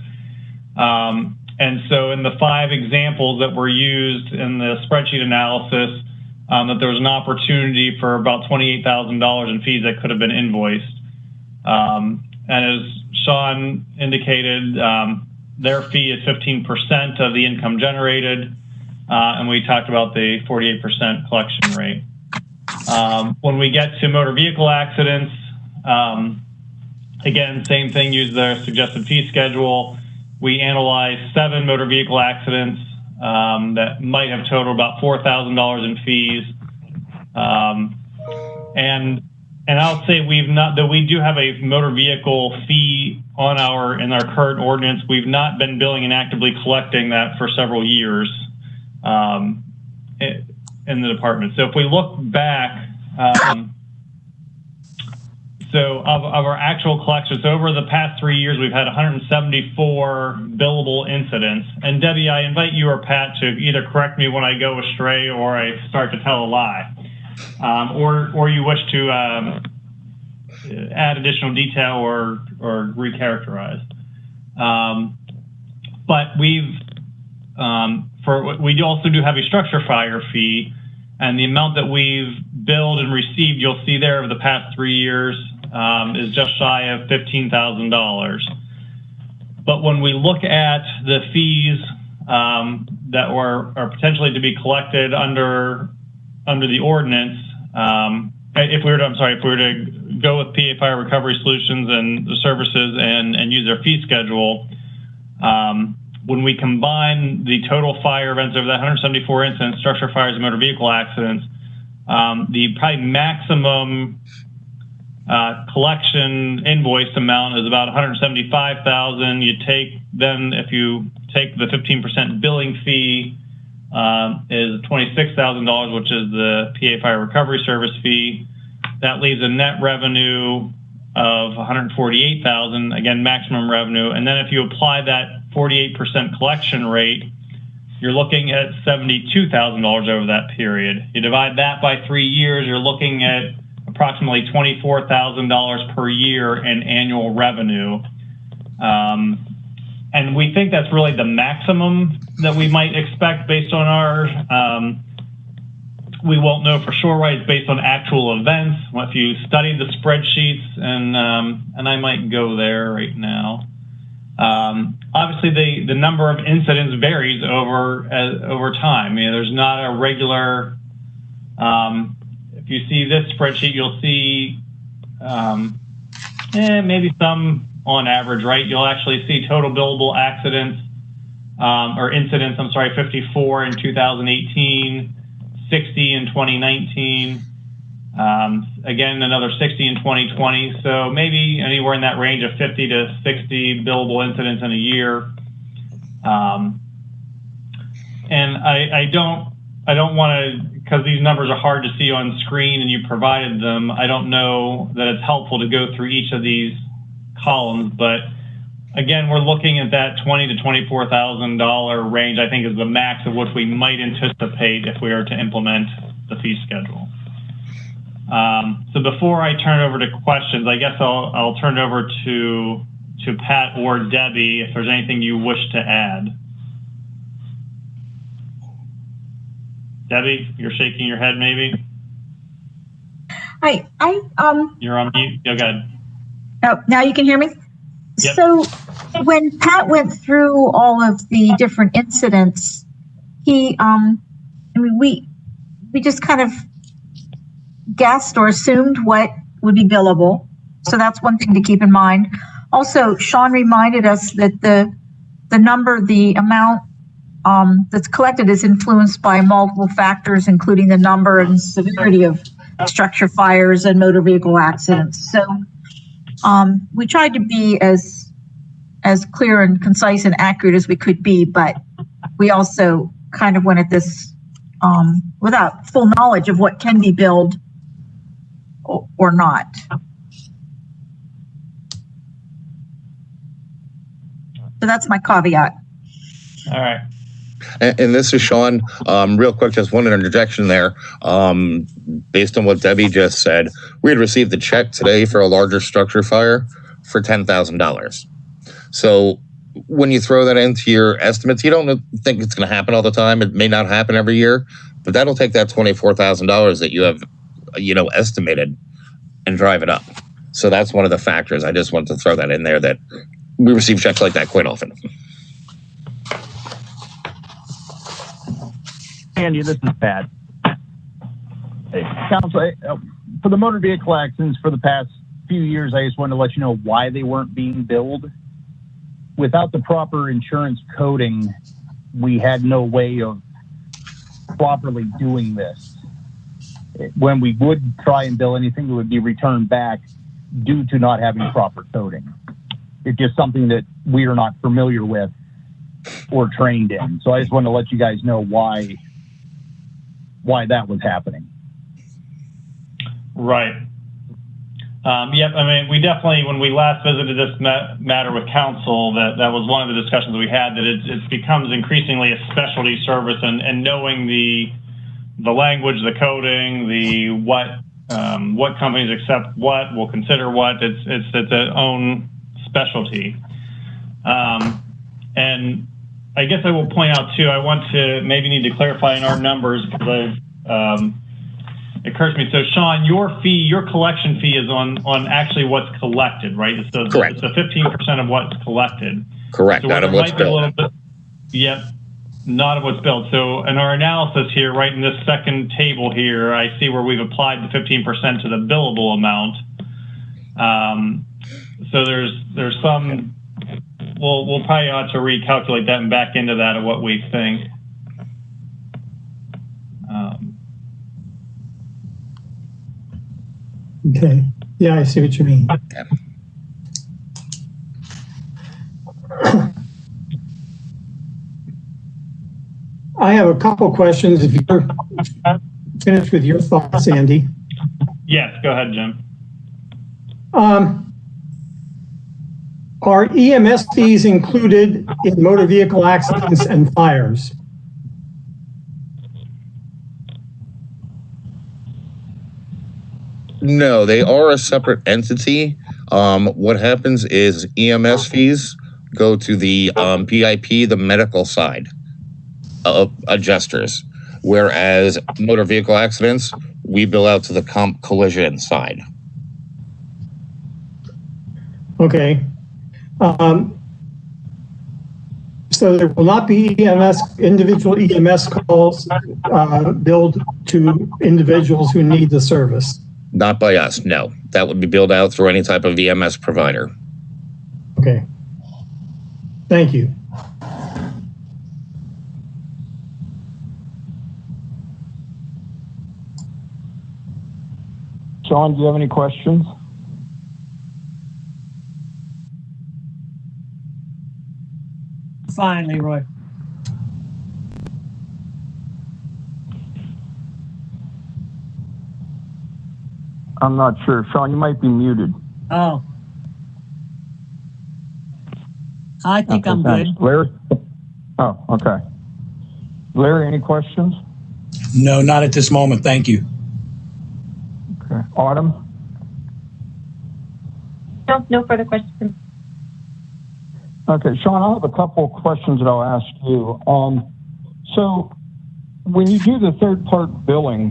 And so in the 5 examples that were used in the spreadsheet analysis, that there was an opportunity for about $28,000 in fees that could have been invoiced. And as Sean indicated, their fee is 15% of the income generated. And we talked about the 48% collection rate. When we get to motor vehicle accidents, again, same thing, use the suggested fee schedule. We analyzed 7 motor vehicle accidents that might have totaled about $4,000 in fees. And I'll say though we do have a motor vehicle fee in our current ordinance, we've not been billing and actively collecting that for several years in the department. So if we look back, So of our actual collections, over the past 3 years, we've had 174 billable incidents. And Debbie, I invite you or Pat to either correct me when I go astray or I start to tell a lie, or you wish to add additional detail or recharacterize. But we also do have a structure fire fee, and the amount that we've billed and received, you'll see there over the past 3 years, is just shy of $15,000. But when we look at the fees that are potentially to be collected under the ordinance, if we were to go with PA Fire Recovery Solutions and the services and use their fee schedule, when we combine the total fire events over that 174 incidents, structure fires and motor vehicle accidents, the probably maximum collection invoice amount is about $175,000. If you take the 15% billing fee, is $26,000, which is the PA Fire Recovery Service fee. That leaves a net revenue of $148,000, again, maximum revenue. And then if you apply that 48% collection rate, you're looking at $72,000 over that period. You divide that by 3 years, you're looking at approximately $24,000 per year in annual revenue. And we think that's really the maximum that we might expect based on our, we won't know for sure, right? It's based on actual events. If you study the spreadsheets, and I might go there right now. Obviously, the number of incidents varies over time. There's not a regular. If you see this spreadsheet, you'll see maybe some on average, right? You'll actually see total billable accidents or incidents. 54 in 2018, 60 in 2019. Again, another 60 in 2020. So maybe anywhere in that range of 50 to 60 billable incidents in a year. And I don't want to, because these numbers are hard to see on screen and you provided them, I don't know that it's helpful to go through each of these columns, but again, we're looking at that $20,000 to $24,000 range, I think is the max of what we might anticipate if we were to implement the fee schedule. So before I turn over to questions, I guess I'll turn over to Pat or Debbie if there's anything you wish to add. Debbie, you're shaking your head maybe? Hi, You're on mute. Go ahead. Oh, now you can hear me? Yep. So when Pat went through all of the different incidents, we just kind of guessed or assumed what would be billable. So that's one thing to keep in mind. Also, Sean reminded us that the amount that's collected is influenced by multiple factors, including the number and severity of structure fires and motor vehicle accidents. So we tried to be as clear and concise and accurate as we could be, but we also kind of went at this without full knowledge of what can be billed or not. So that's my caveat. All right. And this is Sean. Real quick, just one interjection there. Based on what Debbie just said, we had received a check today for a larger structure fire for $10,000. So when you throw that into your estimates, you don't think it's going to happen all the time. It may not happen every year, but that'll take that $24,000 that you have, estimated and drive it up. So that's one of the factors. I just wanted to throw that in there, that we receive checks like that quite often. Andy, this is Pat. Council, for the motor vehicle accidents for the past few years, I just wanted to let you know why they weren't being billed. Without the proper insurance coding, we had no way of properly doing this. When we would try and bill anything, it would be returned back due to not having proper coding. It's just something that we are not familiar with or trained in. So I just wanted to let you guys know why that was happening. Right. Yep. I mean, we definitely, when we last visited this matter with council, that was one of the discussions we had, that it becomes increasingly a specialty service, and knowing the language, the coding, the what companies accept what, will consider what, it's its own specialty. And I guess I will point out too, I want to maybe need to clarify in our numbers, because it occurs to me. So Sean, your collection fee is on actually what's collected, right? It's the 15% of what's collected. Correct. So not of what's billed. Yep. Not of what's billed. So in our analysis here, right in this second table here, I see where we've applied the 15% to the billable amount. So there's some, we'll probably ought to recalculate that and back into that of what we think. Okay. Yeah, I see what you mean. I have a couple questions. If you're finished with your thoughts, Andy. Yes, go ahead, Jim. Are EMS fees included in motor vehicle accidents and fires? No, they are a separate entity. What happens is EMS fees go to the PIP, the medical side of adjusters, whereas motor vehicle accidents, we bill out to the comp collision side. Okay. So there will not be individual EMS calls billed to individuals who need the service. Not by us, no. That would be billed out through any type of EMS provider. Okay. Thank you. Sean, do you have any questions? Fine, Leroy. I'm not sure. Sean, you might be muted. Oh. I think I'm thanks. good. Larry? Oh, okay. Larry, any questions? No, not at this moment. Thank you. Okay. Autumn? No further questions. Okay, Sean, I have a couple of questions that I'll ask you. So when you do the third-part billing,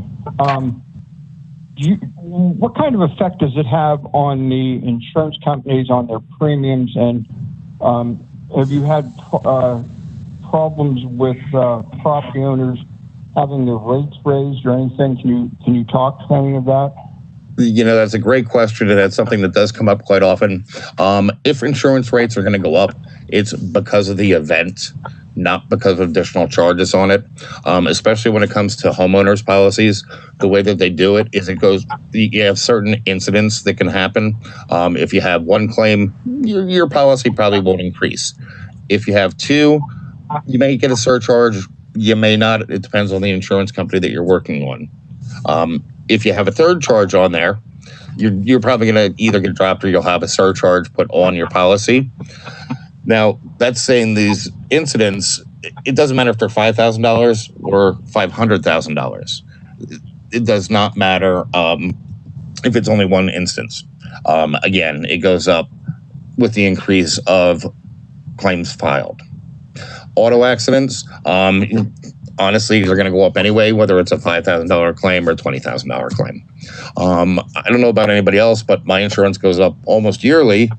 what kind of effect does it have on the insurance companies, on their premiums? And have you had problems with property owners having their rates raised or anything? Can you talk to any of that? You know, that's a great question, and that's something that does come up quite often. If insurance rates are going to go up, it's because of the event, not because of additional charges on it. Especially when it comes to homeowners policies, the way that they do it is you have certain incidents that can happen. If you have one claim, your policy probably won't increase. If you have two, you may get a surcharge, you may not. It depends on the insurance company that you're working on. If you have a third charge on there, you're probably going to either get dropped or you'll have a surcharge put on your policy. Now, that's saying these incidents, it doesn't matter if they're $5,000 or $500,000. It does not matter if it's only one instance. Again, it goes up with the increase of claims filed. Auto accidents, honestly, they're going to go up anyway, whether it's a $5,000 claim or a $20,000 claim. I don't know about anybody else, but my insurance goes up almost yearly,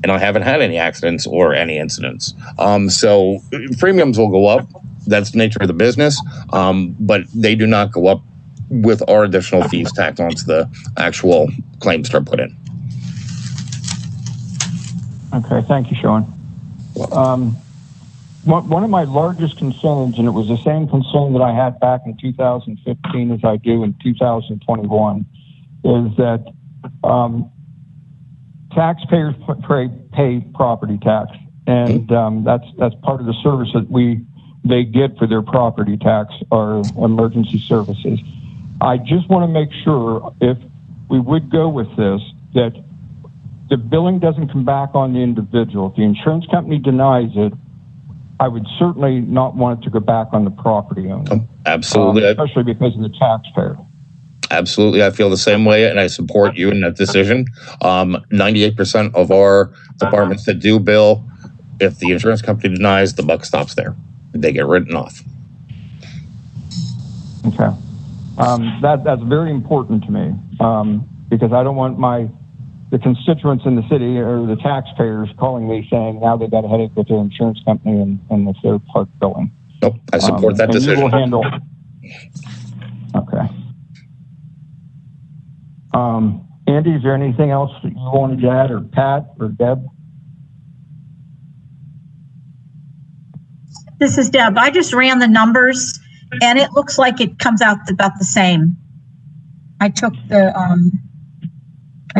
and I haven't had any accidents or any incidents. So premiums will go up. That's the nature of the business, but they do not go up with our additional fees tacked onto the actual claims that are put in. Okay, thank you, Sean. One of my largest concerns, and it was the same concern that I had back in 2015 as I do in 2021, is that taxpayers pay property tax, and that's part of the service that they get for their property tax or emergency services. I just want to make sure if we would go with this, that the billing doesn't come back on the individual. If the insurance company denies it, I would certainly not want it to go back on the property owner. Absolutely. Especially because of the taxpayer. Absolutely. I feel the same way, and I support you in that decision. 98% of our departments that do bill, if the insurance company denies, the buck stops there. They get written off. Okay. That's very important to me because I don't want the constituents in the city or the taxpayers calling me saying now they've got a headache with their insurance company and the third part billing. Nope. I support that decision. You will handle. Okay. Andy, is there anything else that you wanted to add, or Pat or Deb? This is Deb. I just ran the numbers and it looks like it comes out about the same. I took I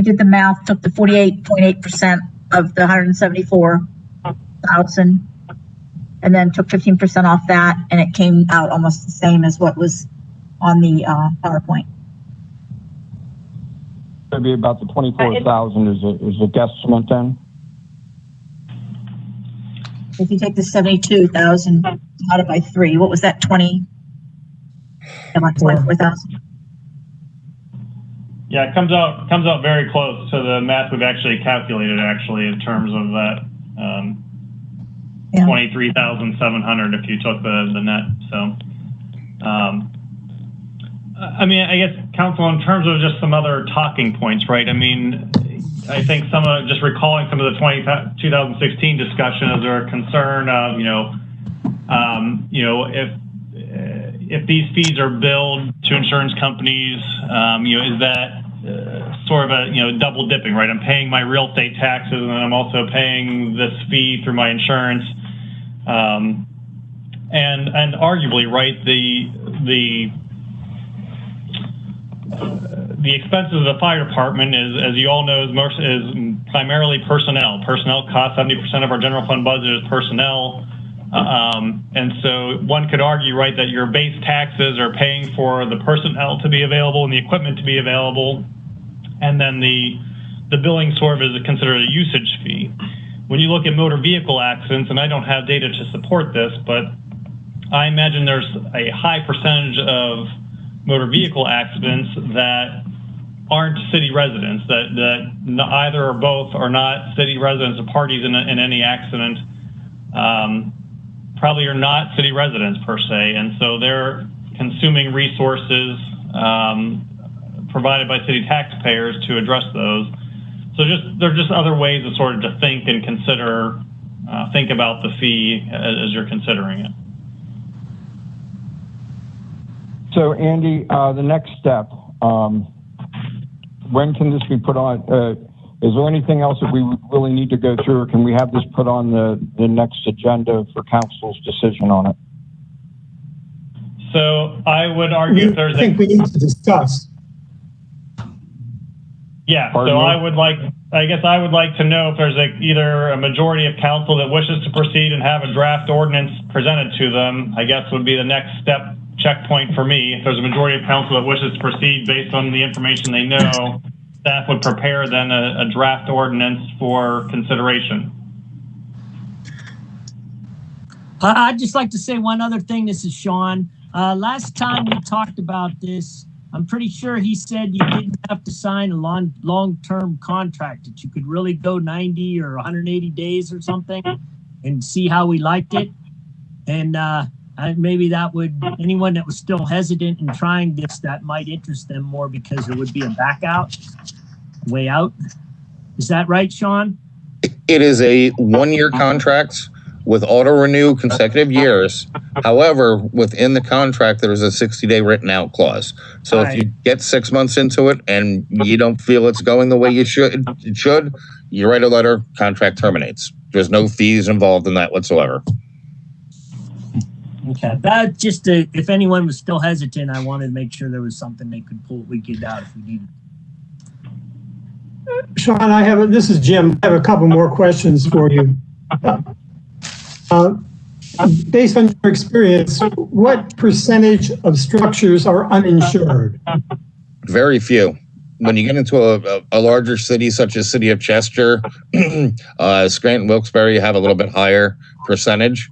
did the math, took the 48.8% of the 174,000 and then took 15% off that, and it came out almost the same as what was on the PowerPoint. Maybe about the 24,000 is a guesstimate then? If you take the 72,000 divided by 3, what was that, 24,000? Yeah, it comes out very close to the math we've actually calculated in terms of that 23,700 if you took the net. So, I mean, I guess, Council, in terms of just some other talking points, right? I mean, I think just recalling some of the 2016 discussion, is there a concern of, if these fees are billed to insurance companies, is that sort of a, double dipping, right? I'm paying my real estate taxes and then I'm also paying this fee through my insurance. And arguably, right, the expenses of the fire department is, as you all know, is primarily personnel. Personnel costs 70% of our general fund budget is personnel. And so one could argue, right, that your base taxes are paying for the personnel to be available and the equipment to be available. And then the billing sort of is considered a usage fee. When you look at motor vehicle accidents, and I don't have data to support this, but I imagine there's a high percentage of motor vehicle accidents that aren't city residents, that either or both are not city residents or parties in any accident, probably are not city residents per se, and so they're consuming resources provided by city taxpayers to address those. So there are just other ways to sort of to think and consider, think about the fee as you're considering it. So, Andy, the next step, when can this be put on? Is there anything else that we really need to go through, or can we have this put on the next agenda for council's decision on it? So I would argue if there's I think we need to discuss. Yeah, Pardon so me? I would like to know if there's either a majority of council that wishes to proceed and have a draft ordinance presented to them, I guess would be the next step checkpoint for me. If there's a majority of council that wishes to proceed based on the information they know, staff would prepare then a draft ordinance for consideration. I'd just like to say one other thing. This is Sean. Last time we talked about this, I'm pretty sure he said you didn't have to sign a long-term contract, that you could really go 90 or 180 days or something and see how we liked it. And maybe that would, anyone that was still hesitant in trying this, that might interest them more because there would be a way out. Is that right, Sean? It is a one-year contract with auto-renew consecutive years. However, within the contract, there is a 60-day written out clause. So if you get 6 months into it and you don't feel it's going the way you should, you write a letter, contract terminates. There's no fees involved in that whatsoever. Okay, that just if anyone was still hesitant, I wanted to make sure there was something they could pull, we get out if we needed. Sean, this is Jim. I have a couple more questions for you. Based on your experience, what percentage of structures are uninsured? Very few. when you get into a larger city such as City of Chester, Scranton, Wilkes-Barre have a little bit higher percentage.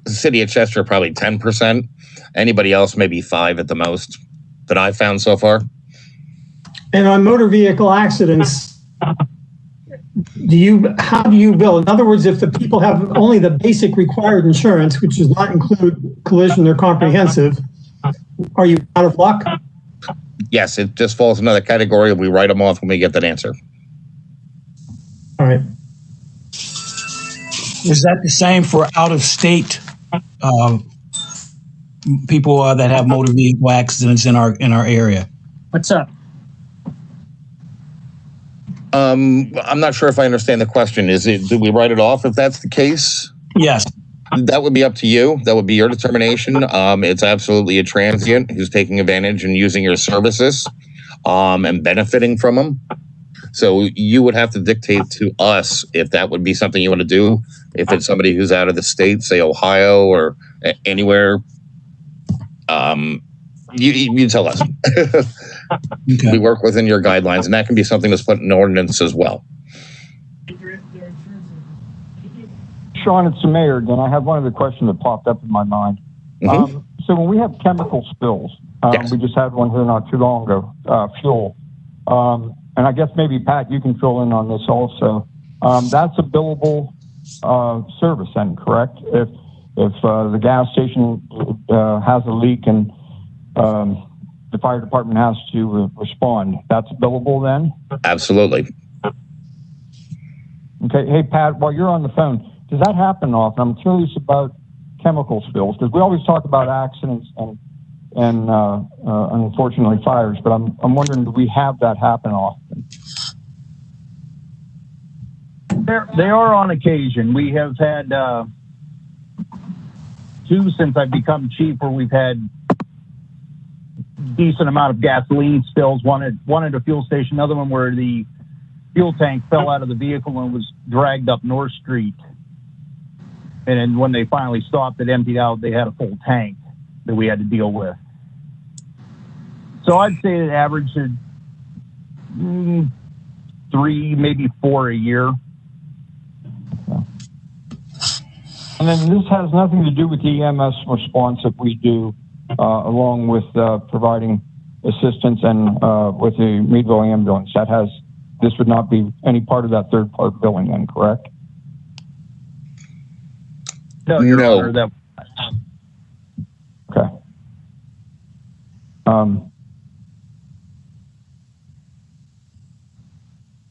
City of Chester probably 10%. Anybody else maybe 5 at the most that I've found so far. And on motor vehicle accidents, how do you bill? In other words, if the people have only the basic required insurance, which does not include collision or comprehensive, are you out of luck? Yes, it just falls in another category. We write them off when we get that answer. All right. Is that the same for out-of-state people that have motor vehicle accidents in our area? What's up? I'm not sure if I understand the question. Do we write it off if that's the case? Yes. That would be up to you. That would be your determination. It's absolutely a transient who's taking advantage and using your services and benefiting from them. So you would have to dictate to us if that would be something you want to do. If it's somebody who's out of the state, say Ohio or anywhere, you tell us. Okay. We work within your guidelines, and that can be something that's put in ordinance as well. Sean, it's the mayor again. I have one other question that popped up in my mind. Mm-hmm. So when we have chemical spills, yes. We just had one here not too long ago, fuel. And I guess maybe, Pat, you can fill in on this also. That's a billable service then, correct? If the gas station has a leak and the fire department has to respond, that's billable then? Absolutely. Okay. Hey, Pat, while you're on the phone, does that happen often? I'm curious about chemical spills because we always talk about accidents and unfortunately fires, but I'm wondering, do we have that happen often? They are on occasion. We have had 2 since I've become chief where we've had decent amount of gasoline spills. One at a fuel station, another one where the fuel tank fell out of the vehicle and was dragged up North Street. And then when they finally stopped, it emptied out. They had a full tank that we had to deal with. So I'd say it averaged 3, maybe 4 a year. And then this has nothing to do with the EMS response that we do, along with providing assistance and with the Meadville ambulance. This would not be any part of that third part billing then, correct? No, Your Honor, that. Okay.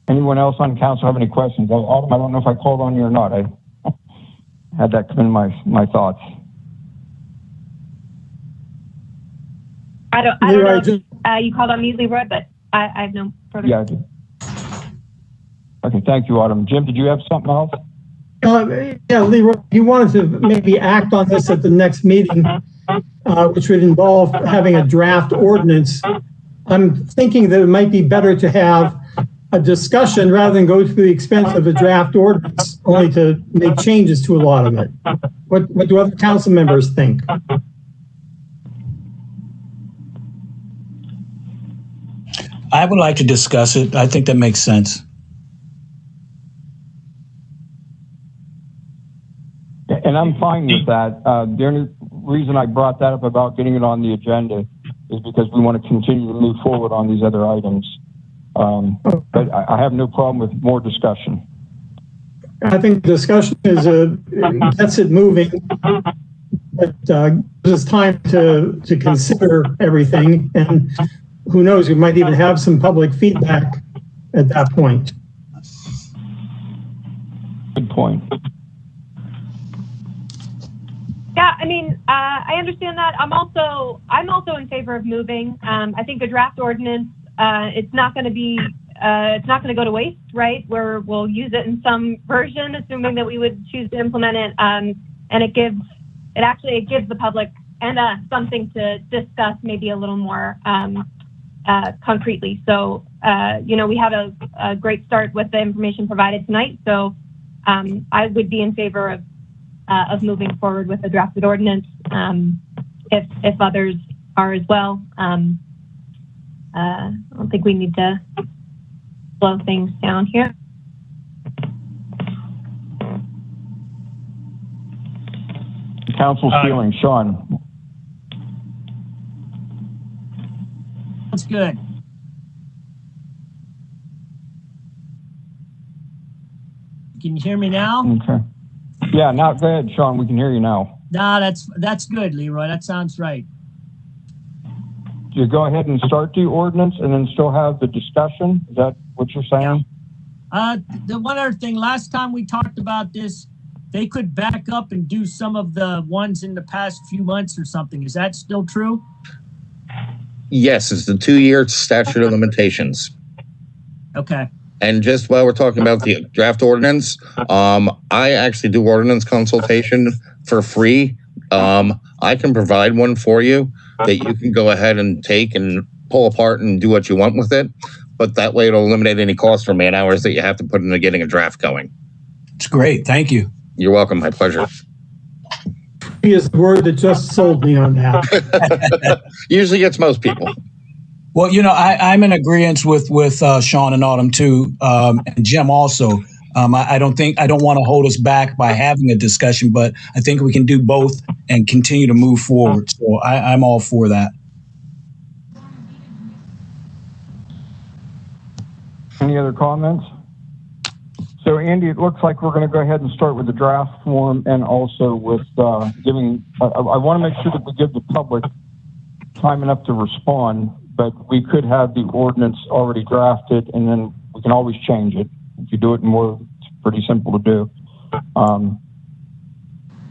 Anyone else on council have any questions? Autumn, I don't know if I called on you or not. I had that come in my thoughts. I don't know if you called on me, Leroy, but I have no further. Yeah, I did. Okay, thank you, Autumn. Jim, did you have something else? Yeah, Leroy, you wanted to maybe act on this at the next meeting, which would involve having a draft ordinance. I'm thinking that it might be better to have a discussion rather than go to the expense of a draft ordinance, only to make changes to a lot of it. What do other council members think? I would like to discuss it. I think that makes sense. And I'm fine with that. The only reason I brought that up about getting it on the agenda is because we want to continue to move forward on these other items. But I have no problem with more discussion. I think discussion gets it moving, but gives us time to consider everything. And who knows, we might even have some public feedback at that point. Good point. Yeah, I mean, I understand that. I'm also in favor of moving. I think a draft ordinance, it's not going to go to waste, right? Where we'll use it in some version, assuming that we would choose to implement it. And it gives the public and us something to discuss maybe a little more concretely. So, we had a great start with the information provided tonight. So I would be in favor of moving forward with a drafted ordinance, if others are as well. I don't think we need to slow things down here. Council's feeling, Sean. That's good. Can you hear me now? Okay. Yeah, now go ahead, Sean. We can hear you now. No, that's good, Leroy. That sounds right. You go ahead and start the ordinance and then still have the discussion? Is that what you're saying? The one other thing, last time we talked about this, they could back up and do some of the ones in the past few months or something. Is that still true? Yes, it's the 2-year statute of limitations. Okay. And just while we're talking about the draft ordinance, I actually do ordinance consultation for free. I can provide one for you that you can go ahead and take and pull apart and do what you want with it. But that way it'll eliminate any cost for man hours that you have to put into getting a draft going. It's great. Thank you. You're welcome. My pleasure. He is the word that just sold me on that. Usually gets most people. Well, you know, I'm in agreement with Sean and Autumn too, and Jim also. I don't want to hold us back by having a discussion, but I think we can do both and continue to move forward. So I'm all for that. Any other comments? So, Andy, it looks like we're going to go ahead and start with the draft form and also with giving. I want to make sure that we give the public time enough to respond, but we could have the ordinance already drafted, and then we can always change it. If you do it more, it's pretty simple to do.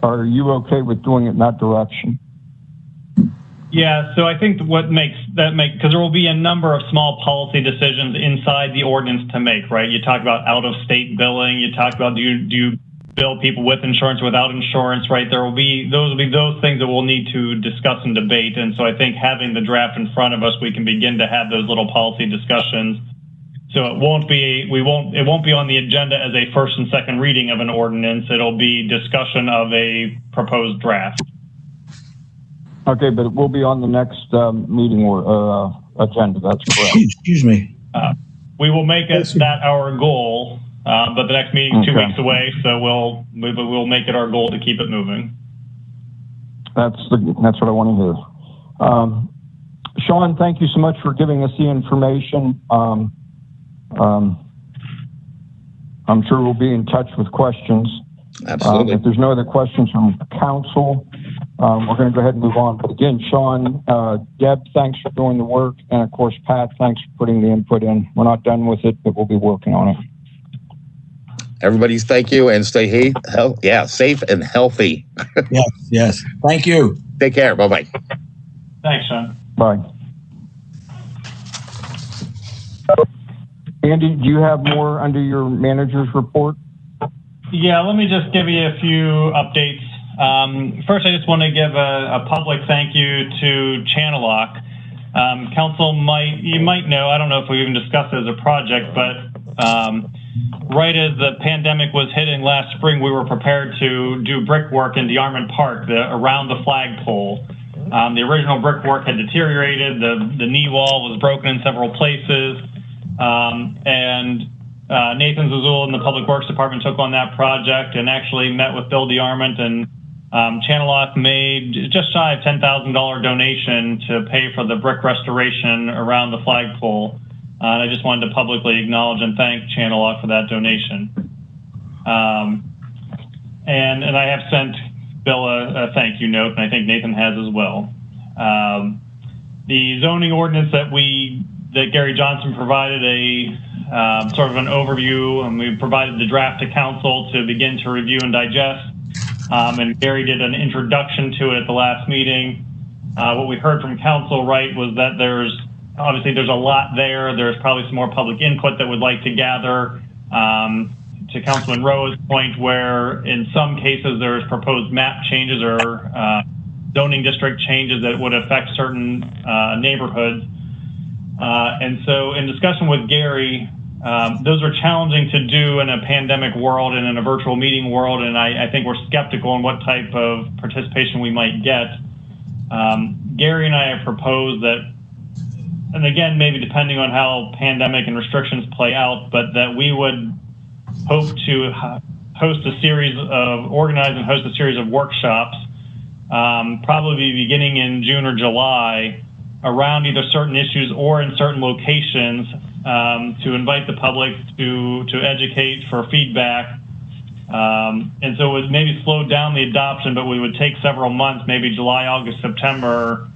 Are you okay with doing it in that direction? Yeah, so I think because there will be a number of small policy decisions inside the ordinance to make, right? You talk about out-of-state billing. You talk about do you bill people with insurance, without insurance, right? Those will be those things that we'll need to discuss and debate. And so I think having the draft in front of us, we can begin to have those little policy discussions. So it won't be on the agenda as a first and second reading of an ordinance. It'll be discussion of a proposed draft. Okay, but it will be on the next meeting or agenda. That's correct. Excuse me. We will make that our goal, but the next meeting is 2 weeks away, so we'll make it our goal to keep it moving. That's what I want to hear. Sean, thank you so much for giving us the information. I'm sure we'll be in touch with questions. Absolutely. If there's no other questions from council, we're going to go ahead and move on. But again, Sean, Deb, thanks for doing the work. And of course, Pat, thanks for putting the input in. We're not done with it, but we'll be working on it. Everybody's thank you and stay safe and healthy. Yes. Thank you. Take care. Bye-bye. Thanks, Sean. Bye. Andy, do you have more under your manager's report? Yeah, let me just give you a few updates. First, I just want to give a public thank you to Channellock. Council you might know, I don't know if we even discussed it as a project, but right as the pandemic was hitting last spring, we were prepared to do brickwork in DeArmond Park around the flagpole. The original brickwork had deteriorated, the knee wall was broken in several places, and Nathan Zazul and the Public Works Department took on that project and actually met with Bill DeArmond, and Channellock made just shy of $10,000 donation to pay for the brick restoration around the flagpole. And I just wanted to publicly acknowledge and thank Channellock for that donation. And I have sent Bill a thank you note, and I think Nathan has as well. The zoning ordinance that Gary Johnson provided sort of an overview, and we provided the draft to council to begin to review and digest. And Gary did an introduction to it at the last meeting. What we heard from council, right, was that there's a lot there. There's probably some more public input that we'd like to gather. To Councilman Rowe's point, where in some cases there's proposed map changes or zoning district changes that would affect certain neighborhoods. And so in discussion with Gary, those are challenging to do in a pandemic world and in a virtual meeting world, and I think we're skeptical on what type of participation we might get. Gary and I have proposed that and again, maybe depending on how pandemic and restrictions play out, but that we would hope to organize and host a series of workshops, probably beginning in June or July, around either certain issues or in certain locations, to invite the public to educate, for feedback. And so it would maybe slow down the adoption, but we would take several months, maybe July, August, September,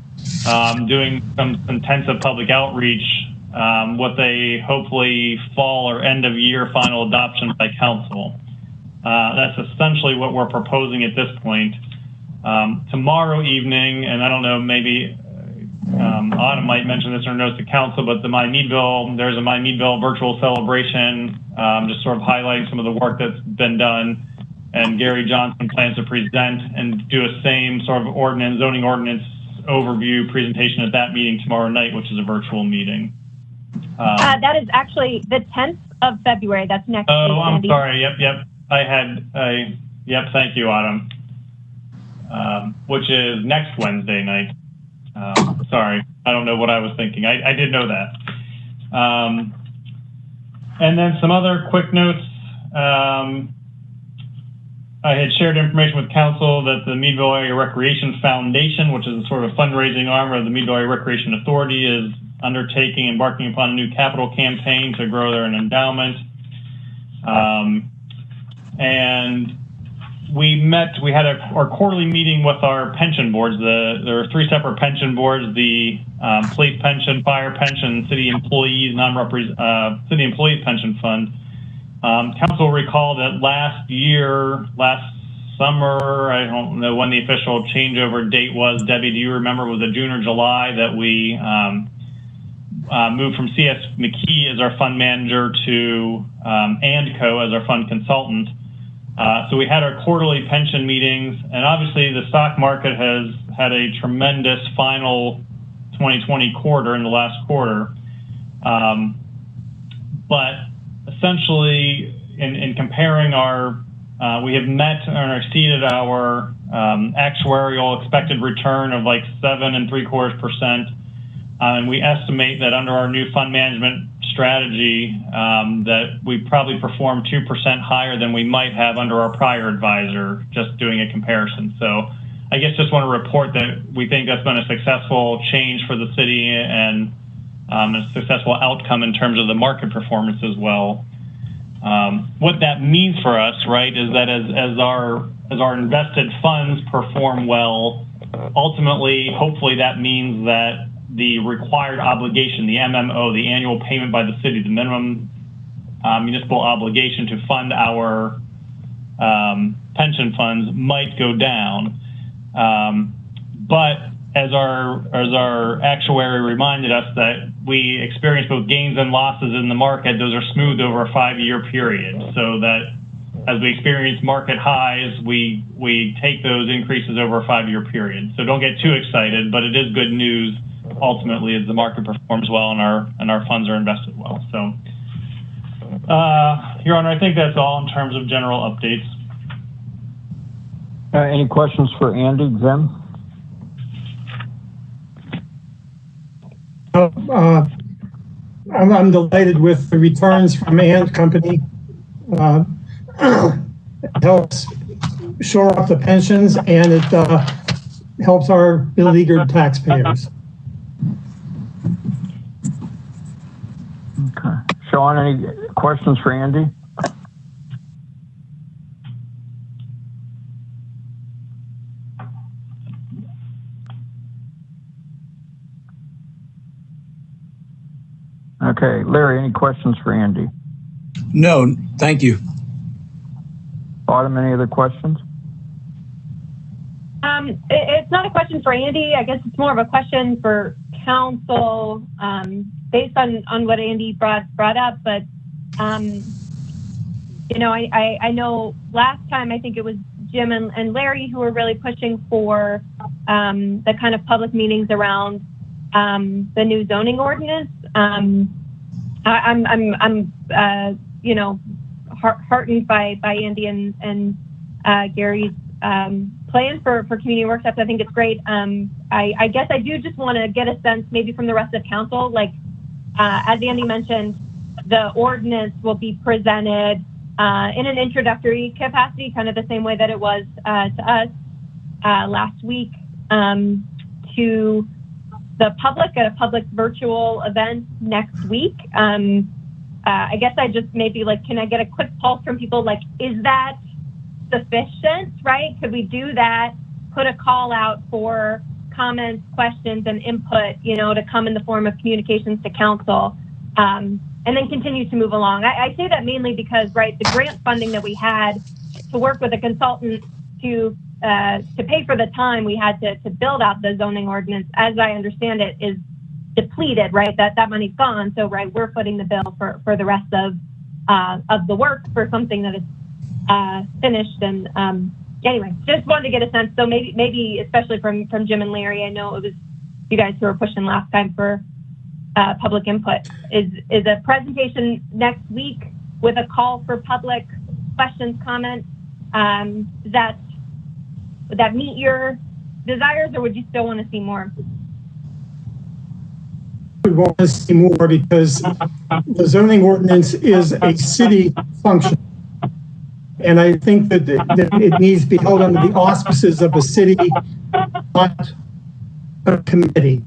doing some intensive public outreach, with a hopefully fall or end of year final adoption by council. That's essentially what we're proposing at this point. Tomorrow evening, and I don't know, maybe Autumn might mention this in her notes to council, but there's a My Meadville virtual celebration, just sort of highlighting some of the work that's been done. And Gary Johnson plans to present and do a same sort of zoning ordinance overview presentation at that meeting tomorrow night, which is a virtual meeting. That is actually the 10th of February. That's next week. Oh, I'm Andy. sorry. Yep. Thank you, Autumn. Which is next Wednesday night. Sorry, I don't know what I was thinking. I did know that. And then some other quick notes. I had shared information with council that the Meadville Area Recreation Foundation, which is a sort of fundraising arm of the Meadville Area Recreation Authority, is embarking upon a new capital campaign to grow their endowment. And we had our quarterly meeting with our pension boards. There are 3 separate pension boards: the police pension, fire pension, city employees city employees pension fund. Council recall that last summer, I don't know when the official changeover date was. Debbie, do you remember? Was it June or July that we moved from CS McKee as our fund manager to Andco as our fund consultant? So we had our quarterly pension meetings, and obviously the stock market has had a tremendous final 2020 quarter in the last quarter. But essentially, in comparing we have met and exceeded our actuarial expected return of like 7.75%. And we estimate that under our new fund management strategy, that we probably performed 2% higher than we might have under our prior advisor, just doing a comparison. So I guess just want to report that we think that's been a successful change for the city and a successful outcome in terms of the market performance as well. What that means for us, right, is that as our invested funds perform well, ultimately, hopefully that means that the required obligation, the MMO, the annual payment by the city, the minimum municipal obligation to fund our pension funds might go down. But as our actuary reminded us that we experience both gains and losses in the market, those are smoothed over a 5-year period, so that as we experience market highs, we take those increases over a 5-year period. So don't get too excited, but it is good news ultimately as the market performs well and our funds are invested well. So, Your Honor, I think that's all in terms of general updates. Any questions for Andy, Zim? I'm delighted with the returns from And Company. It helps shore up the pensions, and it helps our beleaguered taxpayers. Okay. Sean, any questions for Andy? Okay. Larry, any questions for Andy? No, thank you. Autumn, any other questions? It's not a question for Andy. I guess it's more of a question for council, based on what Andy brought up. But you know, I know last time I think it was Jim and Larry who were really pushing for the kind of public meetings around the new zoning ordinance. I'm you know, heartened by Andy and Gary's plan for community workshops. I think it's great. I guess I do just want to get a sense maybe from the rest of council, like as Andy mentioned, the ordinance will be presented in an introductory capacity, kind of the same way that it was to us last week, to the public at a public virtual event next week. I guess I just maybe like, can I get a quick pulse from people? Like, is that sufficient, right? Could we do that? Put a call out for comments, questions, and input, you know, to come in the form of communications to council, and then continue to move along. I say that mainly because, right, the grant funding that we had to work with a consultant to pay for the time we had to build out the zoning ordinance, as I understand it, is depleted, right? That money's gone. So, right, we're footing the bill for the rest of the work for something that is finished. And anyway, just wanted to get a sense. So maybe especially from Jim and Larry, I know it was you guys who were pushing last time for public input. Is a presentation next week with a call for public questions, comments, would that meet your desires, or would you still want to see more? We want to see more because the zoning ordinance is a city function. And I think that it needs to be held under the auspices of a city, not a committee.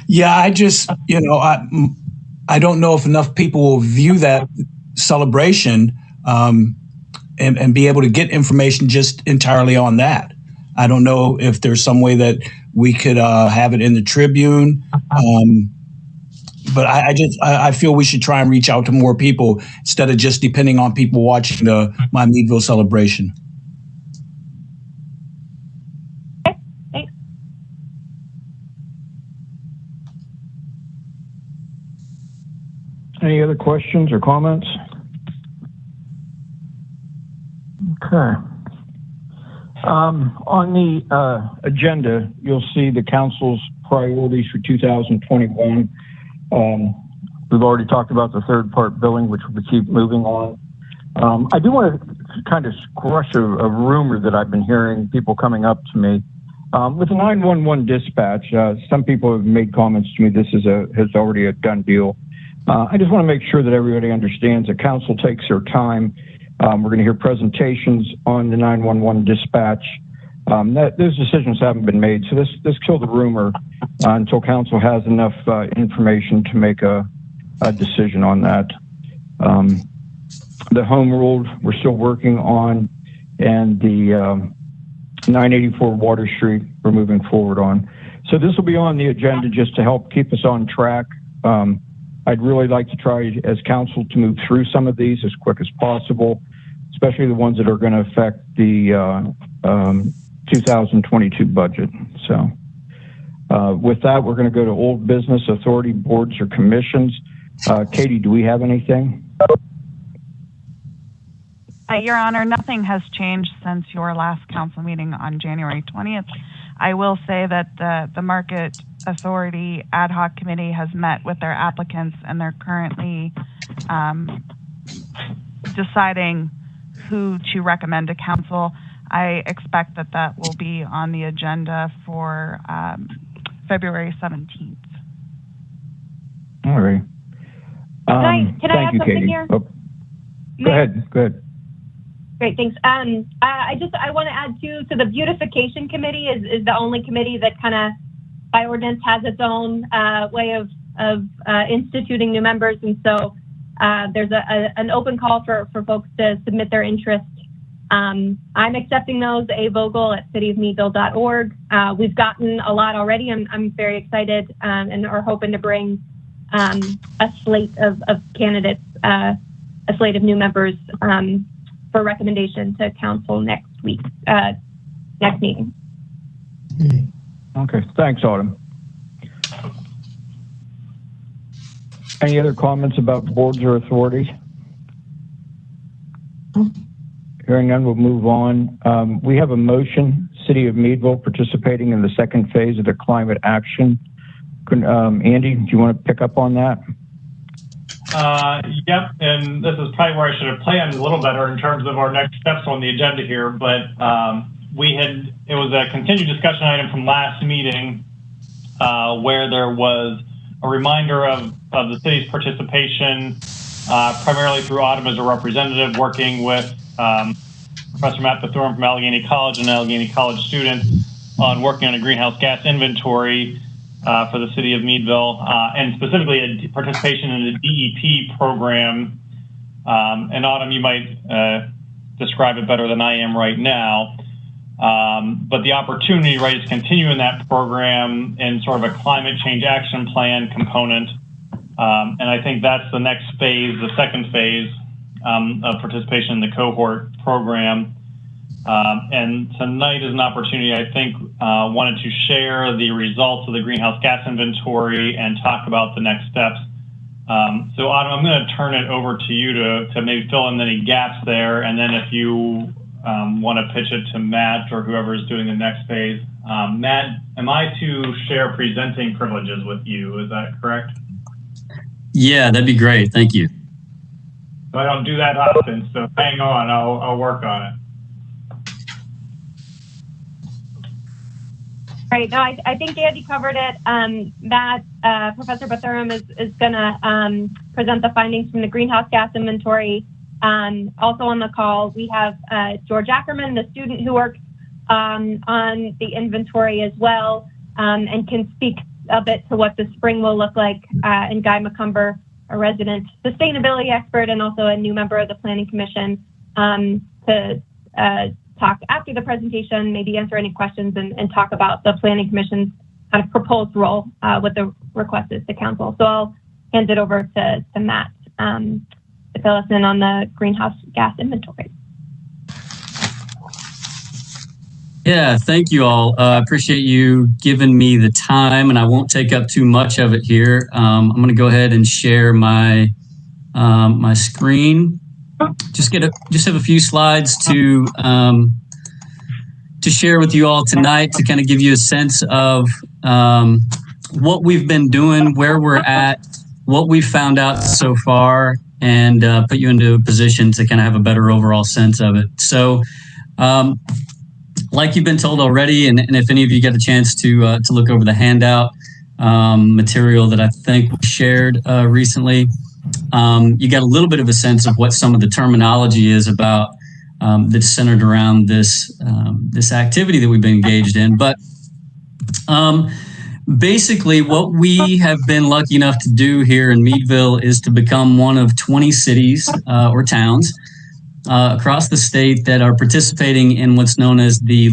Yeah, I just, you know, I don't know if enough people will view that celebration and be able to get information just entirely on that. I don't know if there's some way that we could have it in the Tribune, but I feel we should try and reach out to more people instead of just depending on people watching my Meadville celebration. Okay, thanks. Any other questions or comments? Okay. On the agenda, you'll see the council's priorities for 2021. We've already talked about the third-part billing, which we'll keep moving on. I do want to kind of squash a rumor that I've been hearing, people coming up to me. With the 911 dispatch, some people have made comments to me, this is has already a done deal. I just want to make sure that everybody understands that council takes their time. We're going to hear presentations on the 911 dispatch. Those decisions haven't been made, so this killed the rumor until council has enough information to make a decision on that. The home rule we're still working on, and the 984 Water Street we're moving forward on. So this will be on the agenda just to help keep us on track. I'd really like to try as council to move through some of these as quick as possible, especially the ones that are going to affect the 2022 budget. So with that, we're going to go to old business, authority, boards, or commissions. Katie, do we have anything? Your Honor, nothing has changed since your last council meeting on January 20th. I will say that the Market Authority Ad Hoc Committee has met with their applicants, and they're currently deciding who to recommend to council. I expect that will be on the agenda for February 17th. All right. Can I add something here? Oh, go ahead. Great, thanks. I want to add too, so the beautification committee is the only committee that kind of by ordinance has its own way of instituting new members. And so there's an open call for folks to submit their interest. I'm accepting those, avogel@cityofmeadville.org. We've gotten a lot already. I'm very excited and are hoping to bring a slate of candidates, a slate of new members for recommendation to council next week, next meeting. Okay, thanks, Autumn. Any other comments about boards or authorities? Hearing none, we'll move on. We have a motion, City of Meadville participating in the second phase of the climate action Andy, do you want to pick up on that? Yep, and this is probably where I should have planned a little better in terms of our next steps on the agenda here, but it was a continued discussion item from last meeting where there was a reminder of the city's participation, primarily through Autumn as a representative, working with Professor Matt Bethune from Allegheny College and Allegheny College students on working on a greenhouse gas inventory for the city of Meadville, and specifically a participation in the DEP program. And Autumn, you might describe it better than I am right now. But the opportunity, right, is to continue in that program in sort of a climate change action plan component. And I think that's the next phase, the second phase of participation in the cohort program. And tonight is an opportunity, I think, wanted to share the results of the greenhouse gas inventory and talk about the next steps. So Autumn, I'm going to turn it over to you to maybe fill in any gaps there. And then if you want to pitch it to Matt or whoever is doing the next phase. Matt, am I to share presenting privileges with you? Is that correct? Yeah, that'd be great. Thank you. I don't do that often, so hang on. I'll work on it. Right. No, I think Andy covered it. Matt, Professor Bethune is going to present the findings from the greenhouse gas inventory. Also on the call, we have George Ackerman, the student who works on the inventory as well, and can speak a bit to what the spring will look like, and Guy McCumber, a resident sustainability expert and also a new member of the Planning Commission, to talk after the presentation, maybe answer any questions and talk about the Planning Commission's kind of proposed role with the request is to council. So I'll hand it over to Matt to fill us in on the greenhouse gas inventory. Yeah, thank you all. Appreciate you giving me the time, and I won't take up too much of it here. I'm going to go ahead and share my my screen. Just have a few slides to share with you all tonight to kind of give you a sense of what we've been doing, where we're at, what we've found out so far, and put you into a position to kind of have a better overall sense of it. So, like you've been told already, and if any of you get a chance to look over the handout material that I think was shared recently, you got a little bit of a sense of what some of the terminology is about that's centered around this this activity that we've been engaged in. But basically, what we have been lucky enough to do here in Meadville is to become one of 20 cities or towns across the state that are participating in what's known as the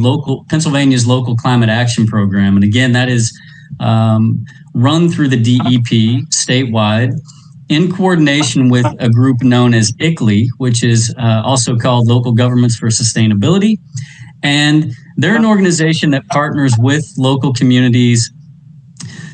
Pennsylvania's Local Climate Action Program. And again, that is run through the DEP statewide in coordination with a group known as ICLEI, which is also called Local Governments for Sustainability. And they're an organization that partners with local communities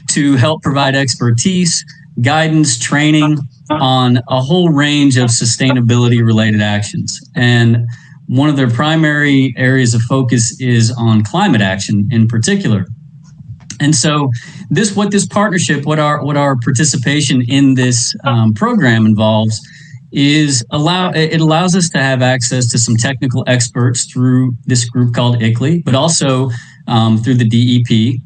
to help provide expertise, guidance, training on a whole range of sustainability related actions. And one of their primary areas of focus is on climate action in particular. And so what our participation in this program involves is it allows us to have access to some technical experts through this group called ICLEI, but also through the DEP.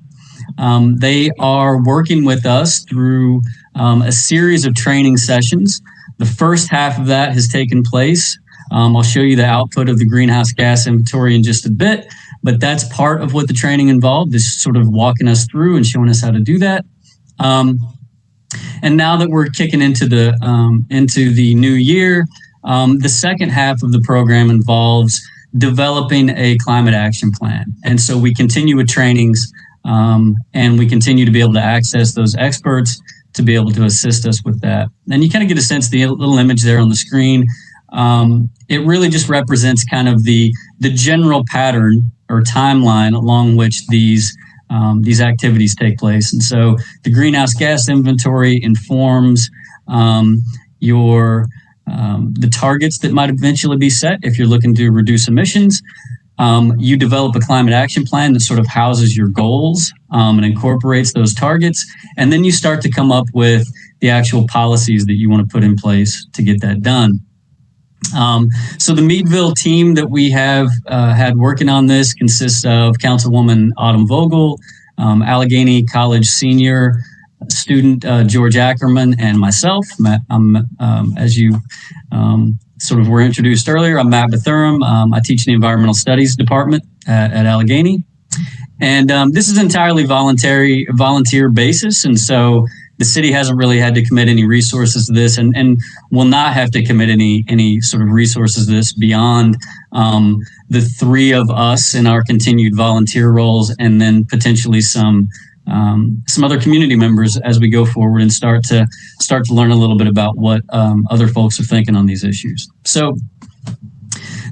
They are working with us through a series of training sessions. The first half of that has taken place. I'll show you the output of the greenhouse gas inventory in just a bit, but that's part of what the training involved, is sort of walking us through and showing us how to do that. And now that we're kicking into the new year, the second half of the program involves developing a climate action plan. And so we continue with trainings, and we continue to be able to access those experts to be able to assist us with that. And you kind of get a sense, the little image there on the screen, it really just represents kind of the general pattern or timeline along which these activities take place. And so the greenhouse gas inventory informs the targets that might eventually be set if you're looking to reduce emissions. You develop a climate action plan that sort of houses your goals and incorporates those targets. And then you start to come up with the actual policies that you want to put in place to get that done. So the Meadville team that we have had working on this consists of Councilwoman Autumn Vogel, Allegheny College senior student George Ackerman, and myself. As you sort of were introduced earlier, I'm Matt Bethurum. I teach in the Environmental Studies Department at Allegheny. And this is entirely volunteer basis. And so the city hasn't really had to commit any resources to this and will not have to commit any sort of resources to this beyond the three of us in our continued volunteer roles, and then potentially some other community members as we go forward and start to learn a little bit about what other folks are thinking on these issues. So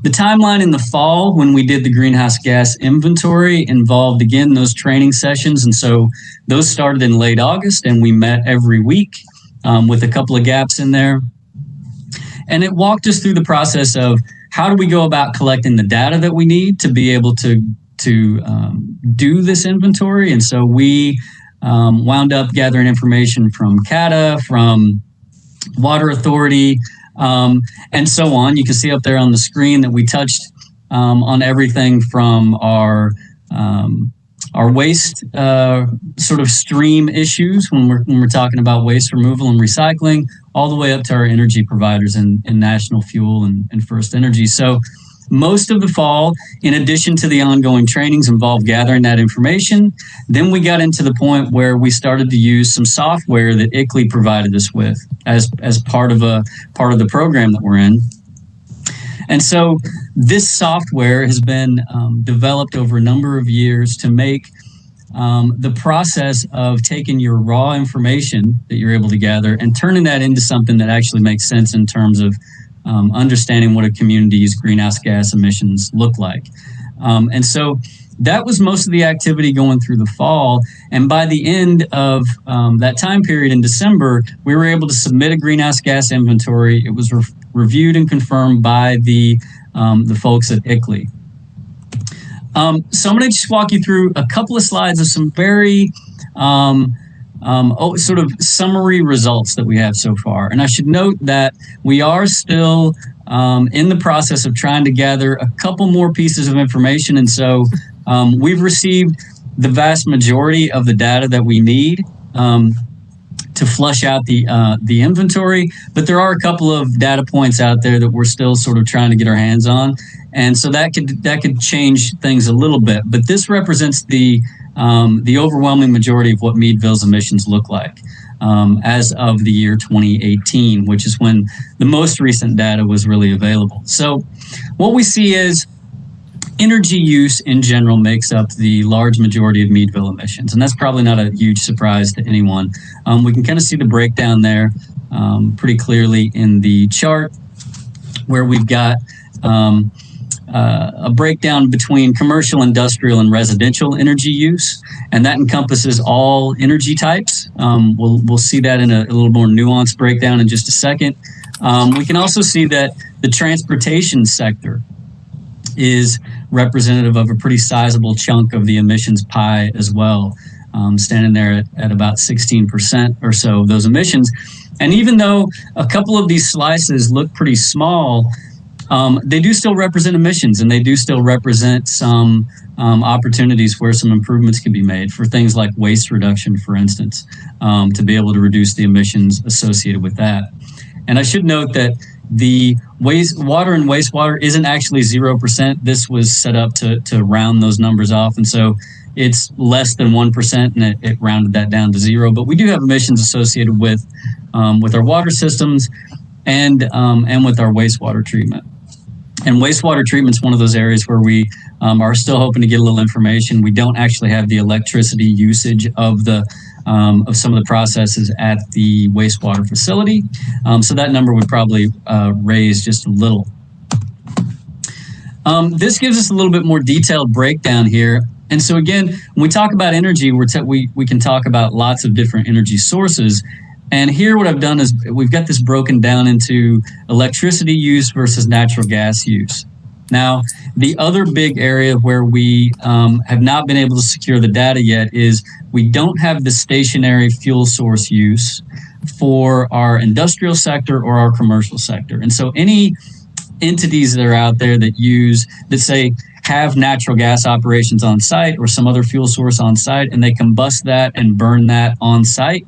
the timeline in the fall when we did the greenhouse gas inventory involved, again, those training sessions. And so those started in late August, and we met every week with a couple of gaps in there. And it walked us through the process of how do we go about collecting the data that we need to be able to do this inventory. And so we wound up gathering information from CATA, from Water Authority, and so on. You can see up there on the screen that we touched on everything from our waste sort of stream issues when we're talking about waste removal and recycling, all the way up to our energy providers in National Fuel and First Energy. So most of the fall, in addition to the ongoing trainings, involved gathering that information. Then we got into the point where we started to use some software that ICLEI provided us with as part of the program that we're in. And so this software has been developed over a number of years to make the process of taking your raw information that you're able to gather and turning that into something that actually makes sense in terms of understanding what a community's greenhouse gas emissions look like. And so that was most of the activity going through the fall. And by the end of that time period in December, we were able to submit a greenhouse gas inventory. It was reviewed and confirmed by the folks at ICLEI. So I'm going to just walk you through a couple of slides of some very sort of summary results that we have so far. And I should note that we are still in the process of trying to gather a couple more pieces of information. And so we've received the vast majority of the data that we need to flush out the inventory. But there are a couple of data points out there that we're still sort of trying to get our hands on. And so that could change things a little bit. But this represents the overwhelming majority of what Meadville's emissions look like as of the year 2018, which is when the most recent data was really available. So what we see is energy use in general makes up the large majority of Meadville emissions, and that's probably not a huge surprise to anyone. We can kind of see the breakdown there pretty clearly in the chart, where we've got a breakdown between commercial, industrial, and residential energy use, and that encompasses all energy types. We'll see that in a little more nuanced breakdown in just a second. We can also see that the transportation sector is representative of a pretty sizable chunk of the emissions pie as well, standing there at about 16% or so of those emissions. And even though a couple of these slices look pretty small, they do still represent emissions, and they do still represent some opportunities where some improvements can be made for things like waste reduction, for instance, to be able to reduce the emissions associated with that. And I should note that the water and wastewater isn't actually 0%. This was set up to round those numbers off. And so it's less than 1%, and it rounded that down to 0. But we do have emissions associated with our water systems and with our wastewater treatment. And wastewater treatment is one of those areas where we are still hoping to get a little information. We don't actually have the electricity usage of some of the processes at the wastewater facility. So that number would probably raise just a little. This gives us a little bit more detailed breakdown here. And so again, when we talk about energy, we can talk about lots of different energy sources. And here what I've done is we've got this broken down into electricity use versus natural gas use. Now, the other big area where we have not been able to secure the data yet is we don't have the stationary fuel source use for our industrial sector or our commercial sector. And so any entities that are out there that say have natural gas operations on site or some other fuel source on site, and they combust that and burn that on site,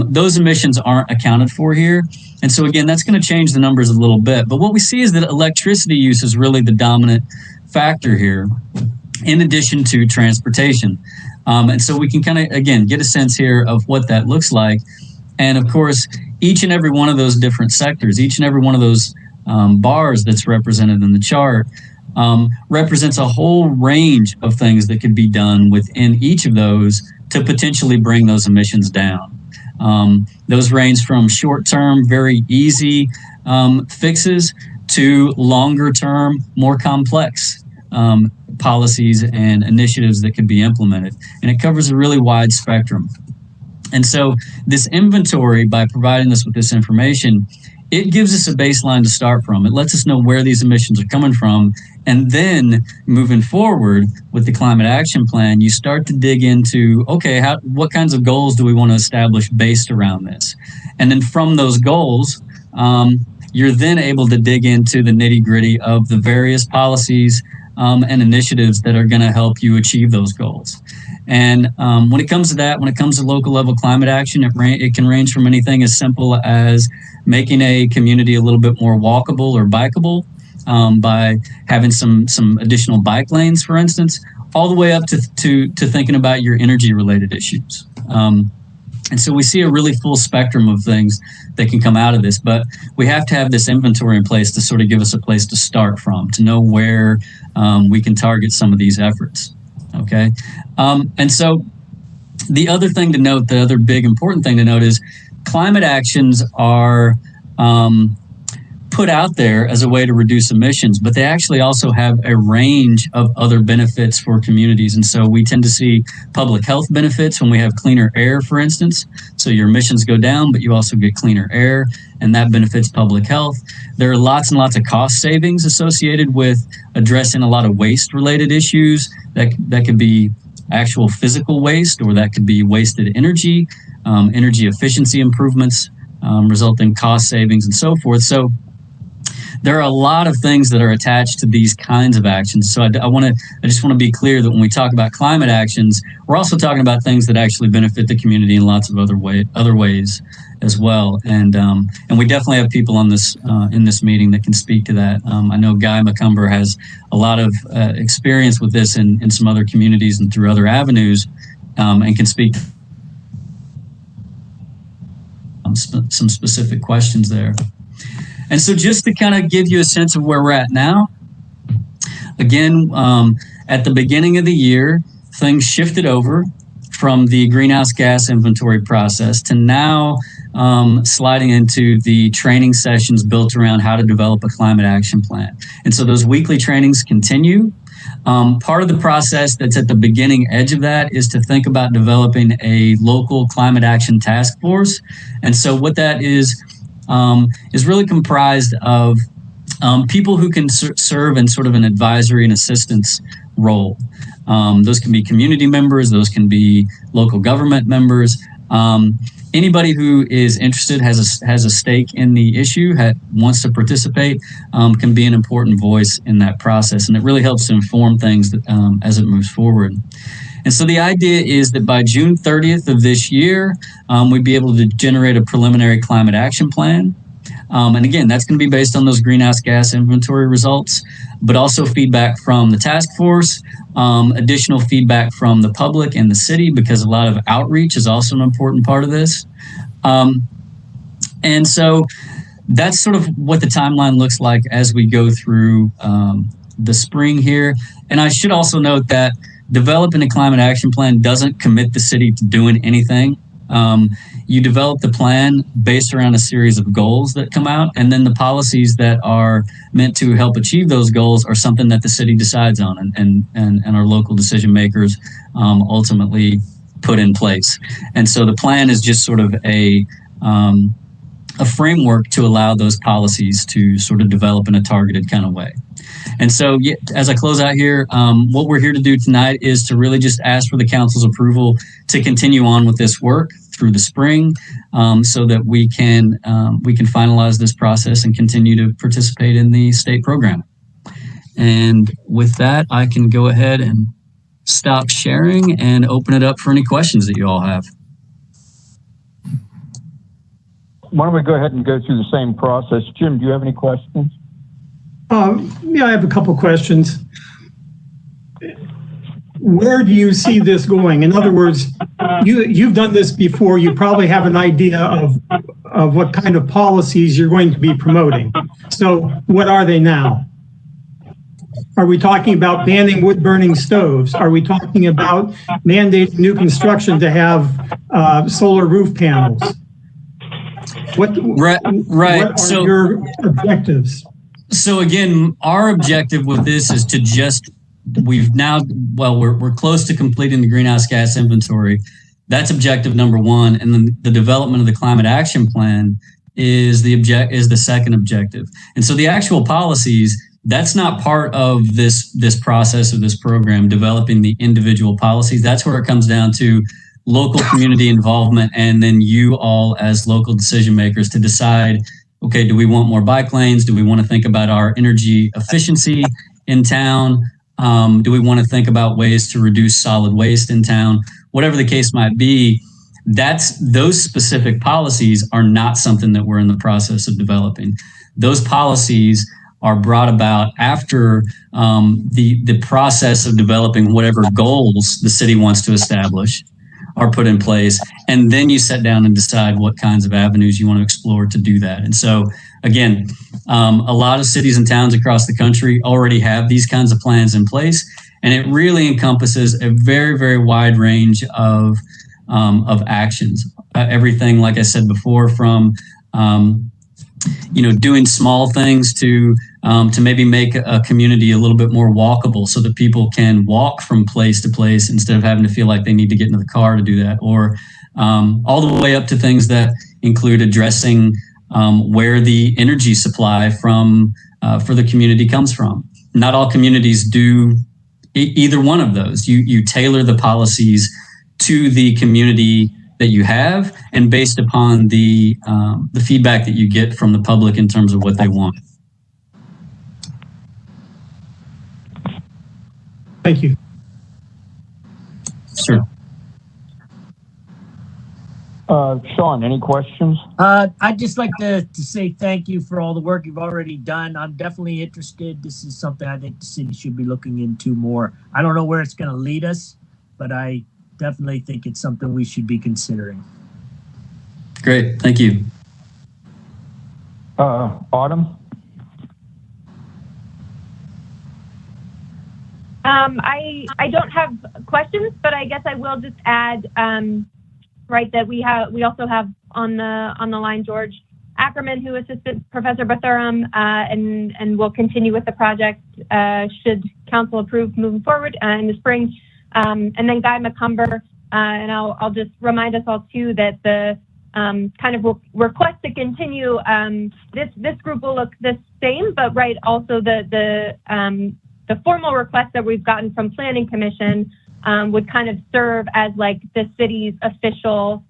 those emissions aren't accounted for here. And so again, that's going to change the numbers a little bit. But what we see is that electricity use is really the dominant factor here, in addition to transportation. And so we can kind of, again, get a sense here of what that looks like. And of course, each and every one of those different sectors, each and every one of those bars that's represented in the chart represents a whole range of things that could be done within each of those to potentially bring those emissions down. Those range from short-term, very easy fixes to longer-term, more complex policies and initiatives that could be implemented. And it covers a really wide spectrum. And so this inventory, by providing us with this information, it gives us a baseline to start from. It lets us know where these emissions are coming from. And then moving forward with the climate action plan, you start to dig into, okay, what kinds of goals do we want to establish based around this? And then from those goals, you're then able to dig into the nitty gritty of the various policies and initiatives that are going to help you achieve those goals. And when it comes to that, when it comes to local level climate action, it can range from anything as simple as making a community a little bit more walkable or bikeable by having some additional bike lanes, for instance, all the way up to thinking about your energy related issues. And so we see a really full spectrum of things that can come out of this, but we have to have this inventory in place to sort of give us a place to start from, to know where we can target some of these efforts. Okay. And so the other thing to note, the other big important thing to note is climate actions are put out there as a way to reduce emissions, but they actually also have a range of other benefits for communities. And so we tend to see public health benefits when we have cleaner air, for instance. So your emissions go down, but you also get cleaner air, and that benefits public health. There are lots and lots of cost savings associated with addressing a lot of waste-related issues. That could be actual physical waste, or that could be wasted energy, energy efficiency improvements, resulting cost savings, and so forth. So there are a lot of things that are attached to these kinds of actions. So I just want to be clear that when we talk about climate actions, we're also talking about things that actually benefit the community in lots of other ways as well. And we definitely have people on this in this meeting that can speak to that. I know Guy McCumber has a lot of experience with this in some other communities and through other avenues, and can speak to some specific questions there. And so just to kind of give you a sense of where we're at now, again, at the beginning of the year, things shifted over from the greenhouse gas inventory process to now sliding into the training sessions built around how to develop a climate action plan. And so those weekly trainings continue. Part of the process that's at the beginning edge of that is to think about developing a local climate action task force. And so what that is really comprised of people who can serve in sort of an advisory and assistance role. Those can be community members, those can be local government members. Anybody who is interested, has a stake in the issue, wants to participate, can be an important voice in that process. And it really helps to inform things as it moves forward. And so the idea is that by June 30th of this year, we'd be able to generate a preliminary climate action plan. And again, that's going to be based on those greenhouse gas inventory results, but also feedback from the task force, additional feedback from the public and the city, because a lot of outreach is also an important part of this. And so that's sort of what the timeline looks like as we go through the spring here. And I should also note that developing a climate action plan doesn't commit the city to doing anything. You develop the plan based around a series of goals that come out, and then the policies that are meant to help achieve those goals are something that the city decides on and our local decision makers ultimately put in place. And so the plan is just sort of a framework to allow those policies to sort of develop in a targeted kind of way. And so, yeah, as I close out here, what we're here to do tonight is to really just ask for the council's approval to continue on with this work through the spring, so that we can finalize this process and continue to participate in the state program. And with that, I can go ahead and stop sharing and open it up for any questions that you all have. Why don't we go ahead and go through the same process? Jim, do you have any questions? Yeah, I have a couple questions. Where do you see this going? In other words, you've done this before. You probably have an idea of what kind of policies you're going to be promoting. So what are they now? Are we talking about banning wood burning stoves? Are we talking about mandating new construction to have solar roof panels? What are your objectives? So again, our objective with this is to just, we're close to completing the greenhouse gas inventory. That's objective number one. And then the development of the climate action plan is the second objective. And so the actual policies, that's not part of this process of this program, developing the individual policies. That's where it comes down to local community involvement, and then you all as local decision makers to decide, okay, do we want more bike lanes? Do we want to think about our energy efficiency in town? Do we want to think about ways to reduce solid waste in town? Whatever the case might be, those specific policies are not something that we're in the process of developing. Those policies are brought about after the process of developing whatever goals the city wants to establish are put in place. And then you sit down and decide what kinds of avenues you want to explore to do that. And so, again, a lot of cities and towns across the country already have these kinds of plans in place. And it really encompasses a very, very wide range of actions. Everything, like I said before, from doing small things to maybe make a community a little bit more walkable so that people can walk from place to place instead of having to feel like they need to get into the car to do that, or all the way up to things that include addressing where the energy supply for the community comes from. Not all communities do either one of those. You tailor the policies to the community that you have and based upon the feedback that you get from the public in terms of what they want. Thank you. Sure. Sean, any questions? I'd just like to say thank you for all the work you've already done. I'm definitely interested. This is something I think the city should be looking into more. I don't know where it's going to lead us, but I definitely think it's something we should be considering. Great. Thank you. Autumn? I don't have questions, but I guess I will just add, that we also have on the line George Ackerman, who assisted Professor Bethurham, and will continue with the project should council approve moving forward in the spring. And then Guy McCumber, and I'll just remind us all too that the kind of request to continue, this group will look the same, but also the formal request that we've gotten from Planning Commission would kind of serve as like the city's official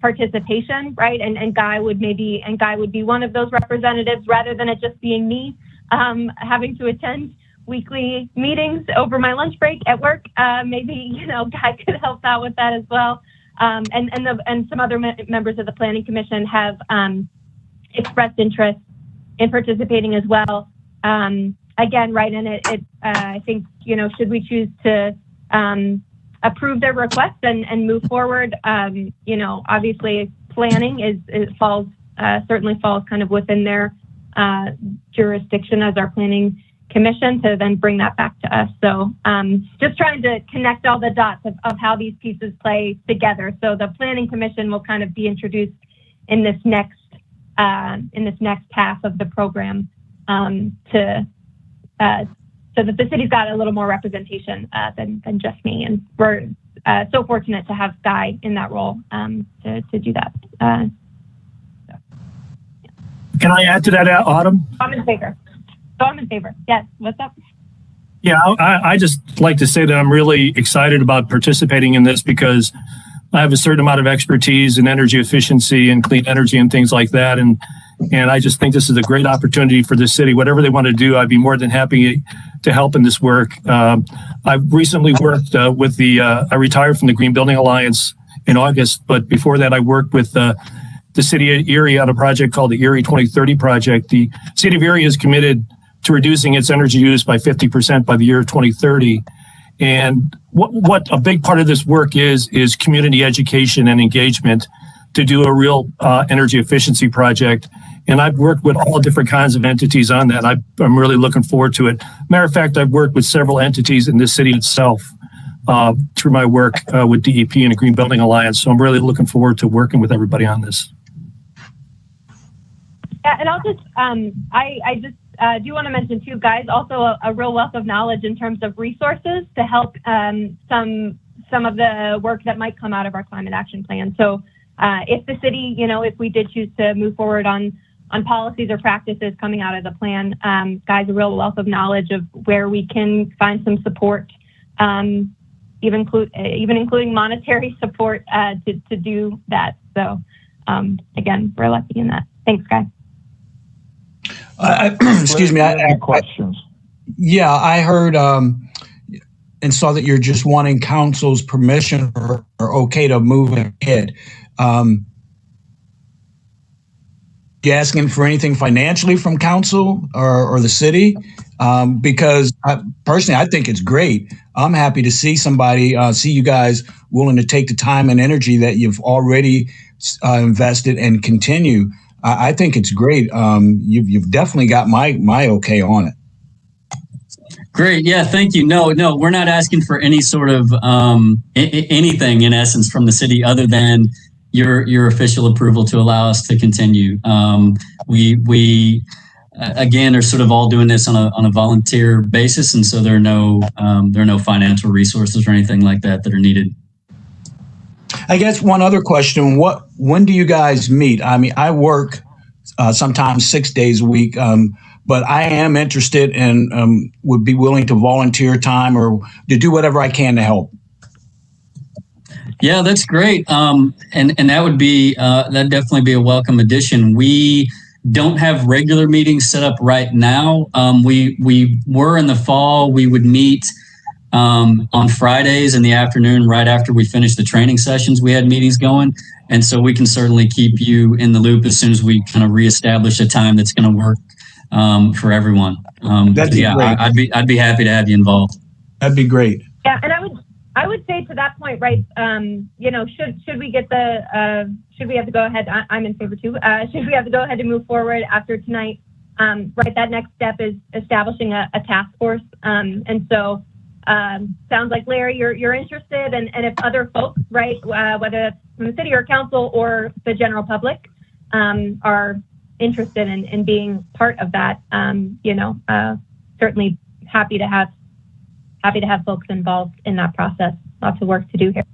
participation, right? And Guy would be one of those representatives rather than it just being me having to attend weekly meetings over my lunch break at work. Maybe Guy could help out with that as well. And some other members of the Planning Commission have expressed interest in participating as well. Again, right, and it I think should we choose to approve their request and move forward, obviously planning certainly falls kind of within their jurisdiction as our Planning Commission to then bring that back to us. So just trying to connect all the dots of how these pieces play together. So the Planning Commission will kind of be introduced in this next half of the program so that the city's got a little more representation than just me. And we're so fortunate to have Guy in that role to do that. Can I add to that, Autumn? Common Baker. So I'm in favor. Yes. What's up? Yeah, I just like to say that I'm really excited about participating in this because I have a certain amount of expertise in energy efficiency and clean energy and things like that. And I just think this is a great opportunity for the city. Whatever they want to do, I'd be more than happy to help in this work. I've recently worked with I retired from the Green Building Alliance in August, but before that I worked with the city of Erie on a project called the Erie 2030 project. The city of Erie is committed to reducing its energy use by 50% by the year 2030. And what a big part of this work is community education and engagement to do a real energy efficiency project. And I've worked with all different kinds of entities on that. I'm really looking forward to it. Matter of fact, I've worked with several entities in this city itself through my work with DEP and the Green Building Alliance. So I'm really looking forward to working with everybody on this. Yeah, and I'll just, I just do want to mention too, guys, also a real wealth of knowledge in terms of resources to help some of the work that might come out of our climate action plan. So if the city, if we did choose to move forward on policies or practices coming out of the plan, guys, a real wealth of knowledge of where we can find some support, even including monetary support to do that. So again, we're lucky in that. Thanks, guys. Excuse me. Questions? Yeah, I heard and saw that you're just wanting council's permission or okay to move ahead. You asking for anything financially from council or the city? Because personally, I think it's great. I'm happy to see see you guys willing to take the time and energy that you've already invested and continue. I think it's great. You've definitely got my okay on it. Great. Yeah, thank you. No, we're not asking for any sort of anything in essence from the city other than your official approval to allow us to continue. We again are sort of all doing this on a volunteer basis, and so there are no financial resources or anything like that are needed. I guess one other question: when do you guys meet? I mean, I work sometimes 6 days a week, but I am interested and would be willing to volunteer time or to do whatever I can to help. Yeah, that's great, and that would be that'd definitely be a welcome addition. We don't have regular meetings set up right now. We were in the fall. We would meet on Fridays in the afternoon, right after we finished the training sessions. We had meetings going, and so we can certainly keep you in the loop as soon as we kind of reestablish a time that's going to work for everyone. That'd be great. I'd be happy to have you involved. That'd be great. Yeah, and I would say to that point, right? Should we get should we have to go ahead? I'm in favor too. Should we have to go ahead and move forward after tonight? Right, that next step is establishing a task force, and so. Sounds like, Larry, you're interested, and if other folks, right, whether it's from the city or council or the general public, are interested in being part of that, certainly happy to have folks involved in that process. Lots of work to do here.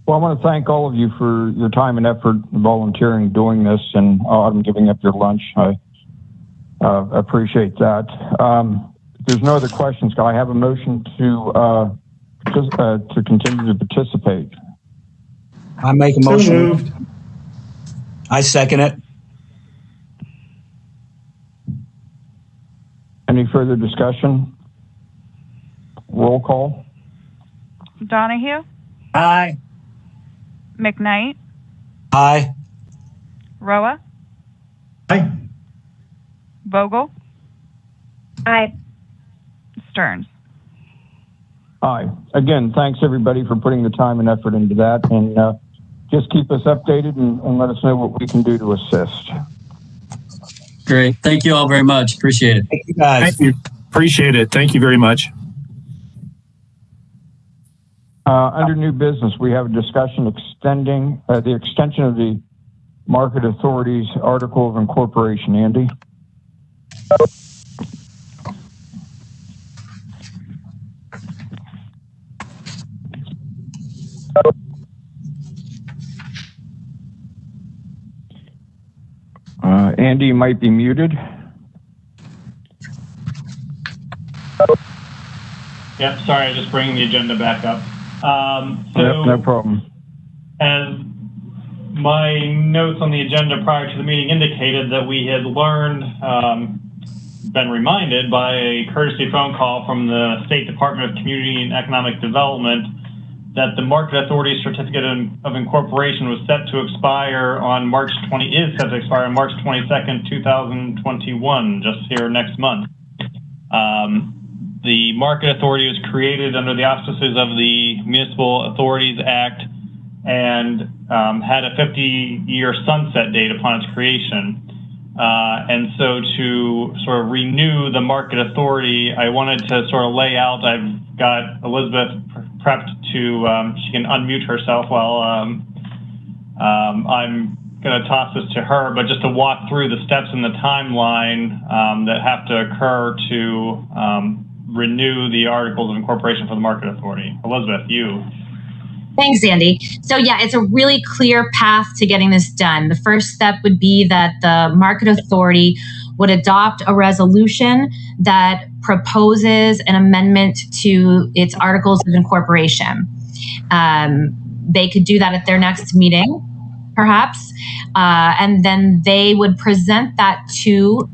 Well, I want to thank all of you for your time and effort volunteering doing this and giving up your lunch. I appreciate that. If there's no other questions, can I have a motion to continue to participate? I make a motion. So moved. I second it. Any further discussion? Roll call. Donahue, Aye. McKnight, Aye. Roa, Aye. Vogel, Aye. Stearns. Aye. Again, thanks everybody for putting the time and effort into that, and just keep us updated and let us know what we can do to assist. Great. Thank you all very much. Appreciate it. Thank you guys. Thank you. Appreciate it. Thank you very much. Under new business, we have a discussion extending the extension of the Market Authority's Article of Incorporation. Andy? Andy, you might be muted. Yep, sorry, just bringing the agenda back up. Yep, no problem. As my notes on the agenda prior to the meeting indicated, that we had learned, been reminded by a courtesy phone call from the State Department of Community and Economic Development that the Market Authority Certificate of Incorporation was set to expire on March 22nd, 2021, just here next month. The Market Authority was created under the auspices of the Municipal Authorities Act and had a 50-year sunset date upon its creation. And so to sort of renew the Market Authority, I wanted to sort of lay out, I've got Elizabeth prepped to, she can unmute herself while I'm going to toss this to her, but just to walk through the steps in the timeline that have to occur to renew the Articles of Incorporation for the Market Authority. Elizabeth, you. Thanks, Andy. So yeah, it's a really clear path to getting this done. The first step would be that the Market Authority would adopt a resolution that proposes an amendment to its Articles of Incorporation. They could do that at their next meeting, perhaps, and then they would present that to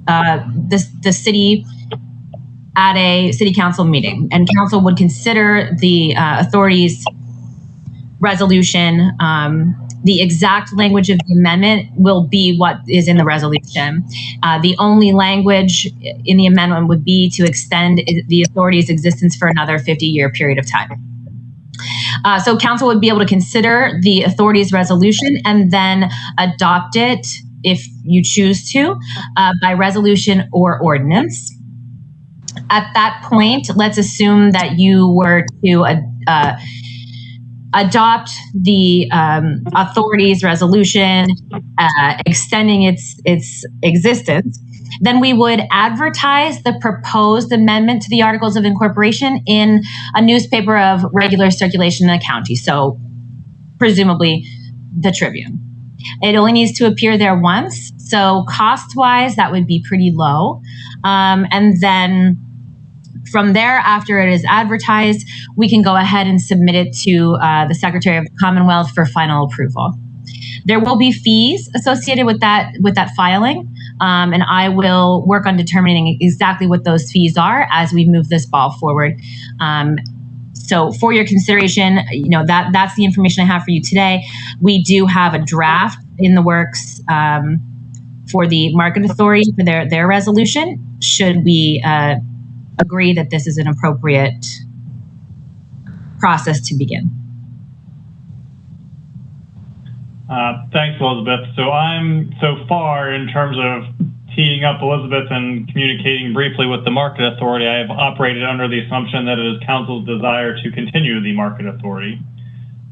the city at a city council meeting, and council would consider the authority's resolution. The exact language of the amendment will be what is in the resolution. The only language in the amendment would be to extend the authority's existence for another 50-year period of time. So council would be able to consider the authority's resolution and then adopt it, if you choose to, by resolution or ordinance. At that point, let's assume that you were to adopt the authority's resolution, extending its existence. Then we would advertise the proposed amendment to the Articles of Incorporation in a newspaper of regular circulation in the county, so presumably the Tribune. It only needs to appear there once, so cost-wise, that would be pretty low. And then from there, after it is advertised, we can go ahead and submit it to the Secretary of the Commonwealth for final approval. There will be fees associated with that filing, and I will work on determining exactly what those fees are as we move this ball forward. So for your consideration, that's the information I have for you today. We do have a draft in the works for the Market Authority for their resolution. Should we agree that this is an appropriate process to begin? Thanks, Elizabeth. So far, in terms of teeing up Elizabeth and communicating briefly with the Market Authority, I have operated under the assumption that it is Council's desire to continue the Market Authority.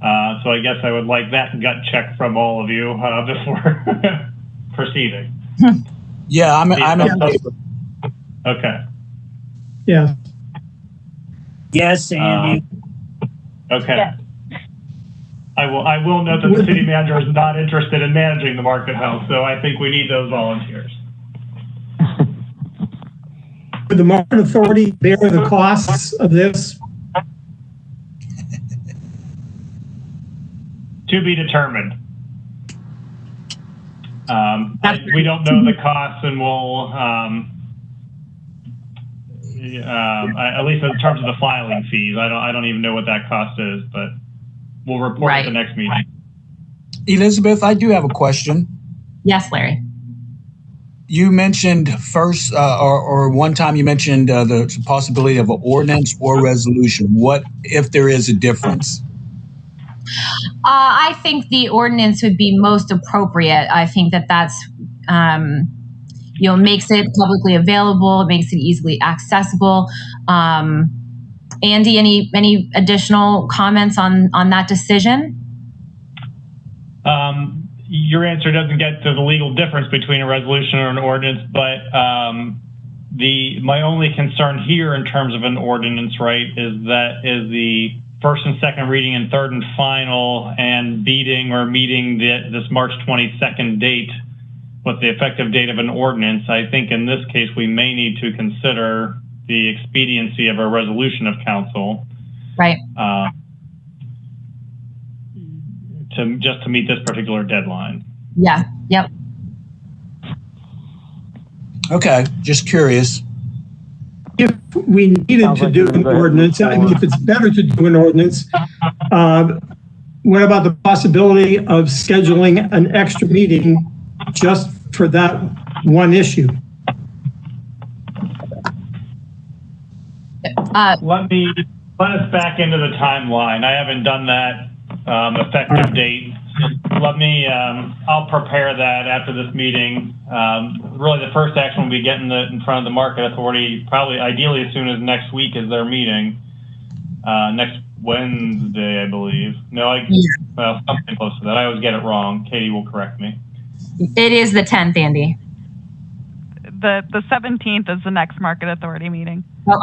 So I guess I would like that gut check from all of you before proceeding. Yeah, I'm in favor. Okay. Yeah. Yes, Andy. Okay. Yeah. I will note that the city manager is not interested in managing the market house, so I think we need those volunteers. Would the Market Authority bear the costs of this? To be determined. We don't know the costs, and we'll, at least in terms of the filing fees, I don't even know what that cost is, but we'll report at the next meeting. Elizabeth, I do have a question. Yes, Larry. You mentioned first, or one time you mentioned the possibility of an ordinance or resolution. What if there is a difference? I think the ordinance would be most appropriate. I think that's makes it publicly available, it makes it easily accessible. Andy, any additional comments on that decision? Your answer doesn't get to the legal difference between a resolution or an ordinance, but my only concern here in terms of an ordinance, right, is the first and second reading and third and final and meeting this March 22nd date what the effective date of an ordinance, I think in this case we may need to consider the expediency of a resolution of council. Right. To meet this particular deadline. Yeah. Yep. Okay, just curious. If we needed to do an ordinance, I mean, if it's better to do an ordinance, what about the possibility of scheduling an extra meeting just for that one issue? Let us back into the timeline. I haven't done that effective date. I'll prepare that after this meeting. Really, the first action will be getting in front of the market authority, probably ideally as soon as next week is their meeting. Next Wednesday, I believe. Well, something close to that. I always get it wrong. Katie will correct me. It is the 10th, Andy. The 17th is the next market authority meeting. Oh,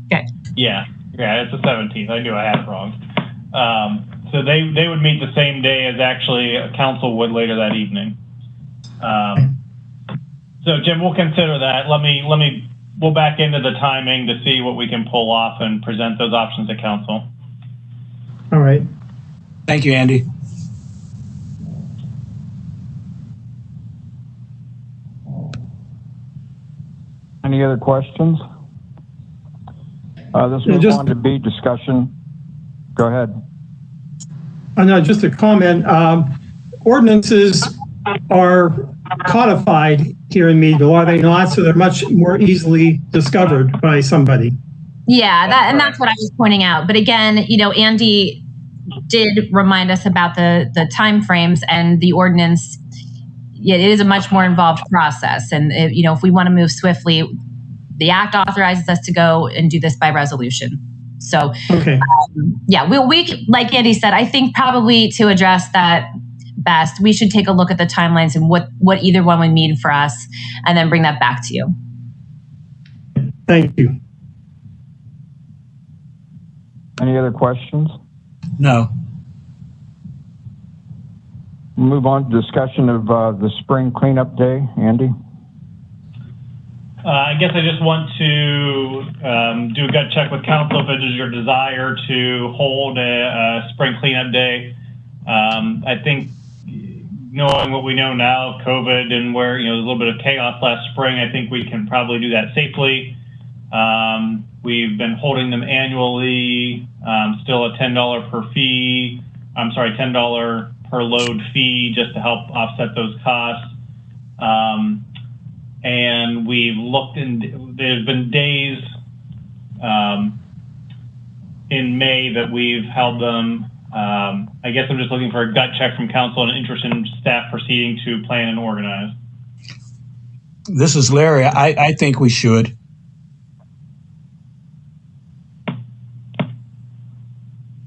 okay. Yeah, it's the 17th. I knew I had it wrong. So they would meet the same day as actually council would later that evening. So Jim, we'll consider that. We'll back into the timing to see what we can pull off and present those options to council. All right. Thank you, Andy. Any other questions? This moves on to B, discussion. Go ahead. No, just a comment. Ordinances are codified here in Meadville, are they not? So they're much more easily discovered by somebody. Yeah, that's what I was pointing out. But again, Andy did remind us about the time frames and the ordinance. It is a much more involved process. And if we want to move swiftly, the act authorizes us to go and do this by resolution. So, okay. We like Andy said, I think probably to address that best, we should take a look at the timelines and what either one would mean for us, and then bring that back to you. Thank you. Any other questions? No. We'll move on to discussion of the spring cleanup day. Andy? I guess I just want to do a gut check with council if it is your desire to hold a spring cleanup day. I think knowing what we know now, COVID, and where there's a little bit of chaos last spring, I think we can probably do that safely. We've been holding them annually, still a $10 per load fee just to help offset those costs. And we've looked there's been days in May that we've held them. I guess I'm just looking for a gut check from council and interest in staff proceeding to plan and organize. This is Larry. I think we should.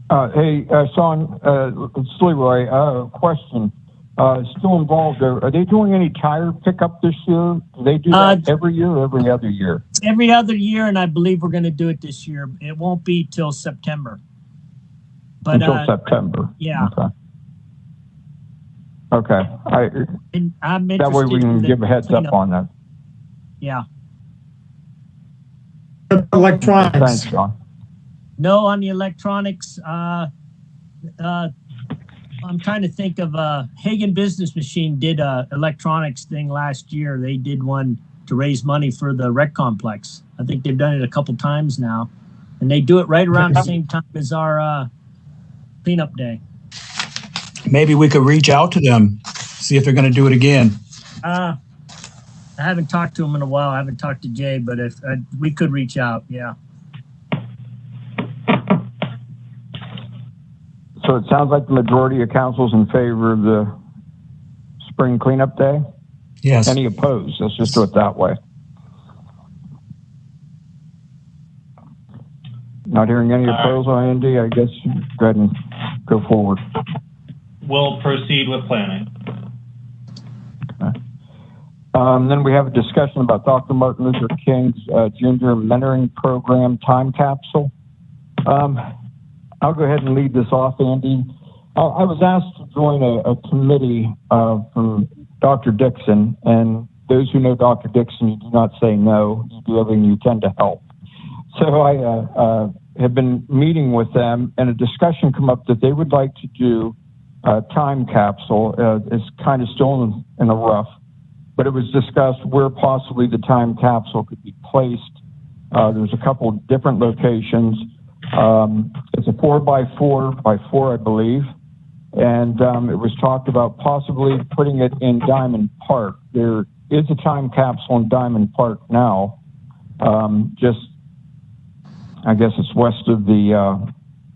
Hey, Sean, it's Leroy. Question. Still involved. Are they doing any tire pickup this year? Do they do that every year or every other year? Every other year, and I believe we're going to do it this year. It won't be till September. But, until September. Yeah. Okay. I'm interested that way we can give a heads up on that. Yeah. Electronics. Thanks, Sean. No, on the electronics. I'm trying to think of Hagen Business Machine did a electronics thing last year. They did one to raise money for the rec complex. I think they've done it a couple times now, and they do it right around the same time as our cleanup day. Maybe we could reach out to them, see if they're going to do it again. I haven't talked to them in a while. I haven't talked to Jay, but if we could reach out, yeah. So it sounds like the majority of council's in favor of the spring cleanup day? Yes. Any opposed? Let's just do it that way. Not hearing any opposed on Andy, I guess go ahead and go forward. We'll proceed with planning. Okay. Then we have a discussion about Dr. Martin Luther King's Junior Mentoring Program time capsule. I'll go ahead and lead this off, Andy. I was asked to join a committee from Dr. Dixon, and those who know Dr. Dixon, you do not say no. You do everything you can to help. So I have been meeting with them, and a discussion come up that they would like to do a time capsule. It's kind of still in the rough, but it was discussed where possibly the time capsule could be placed. There's a couple of different locations. It's a 4x4, I believe. And it was talked about possibly putting it in Diamond Park. There is a time capsule in Diamond Park now. Just, I guess it's west of the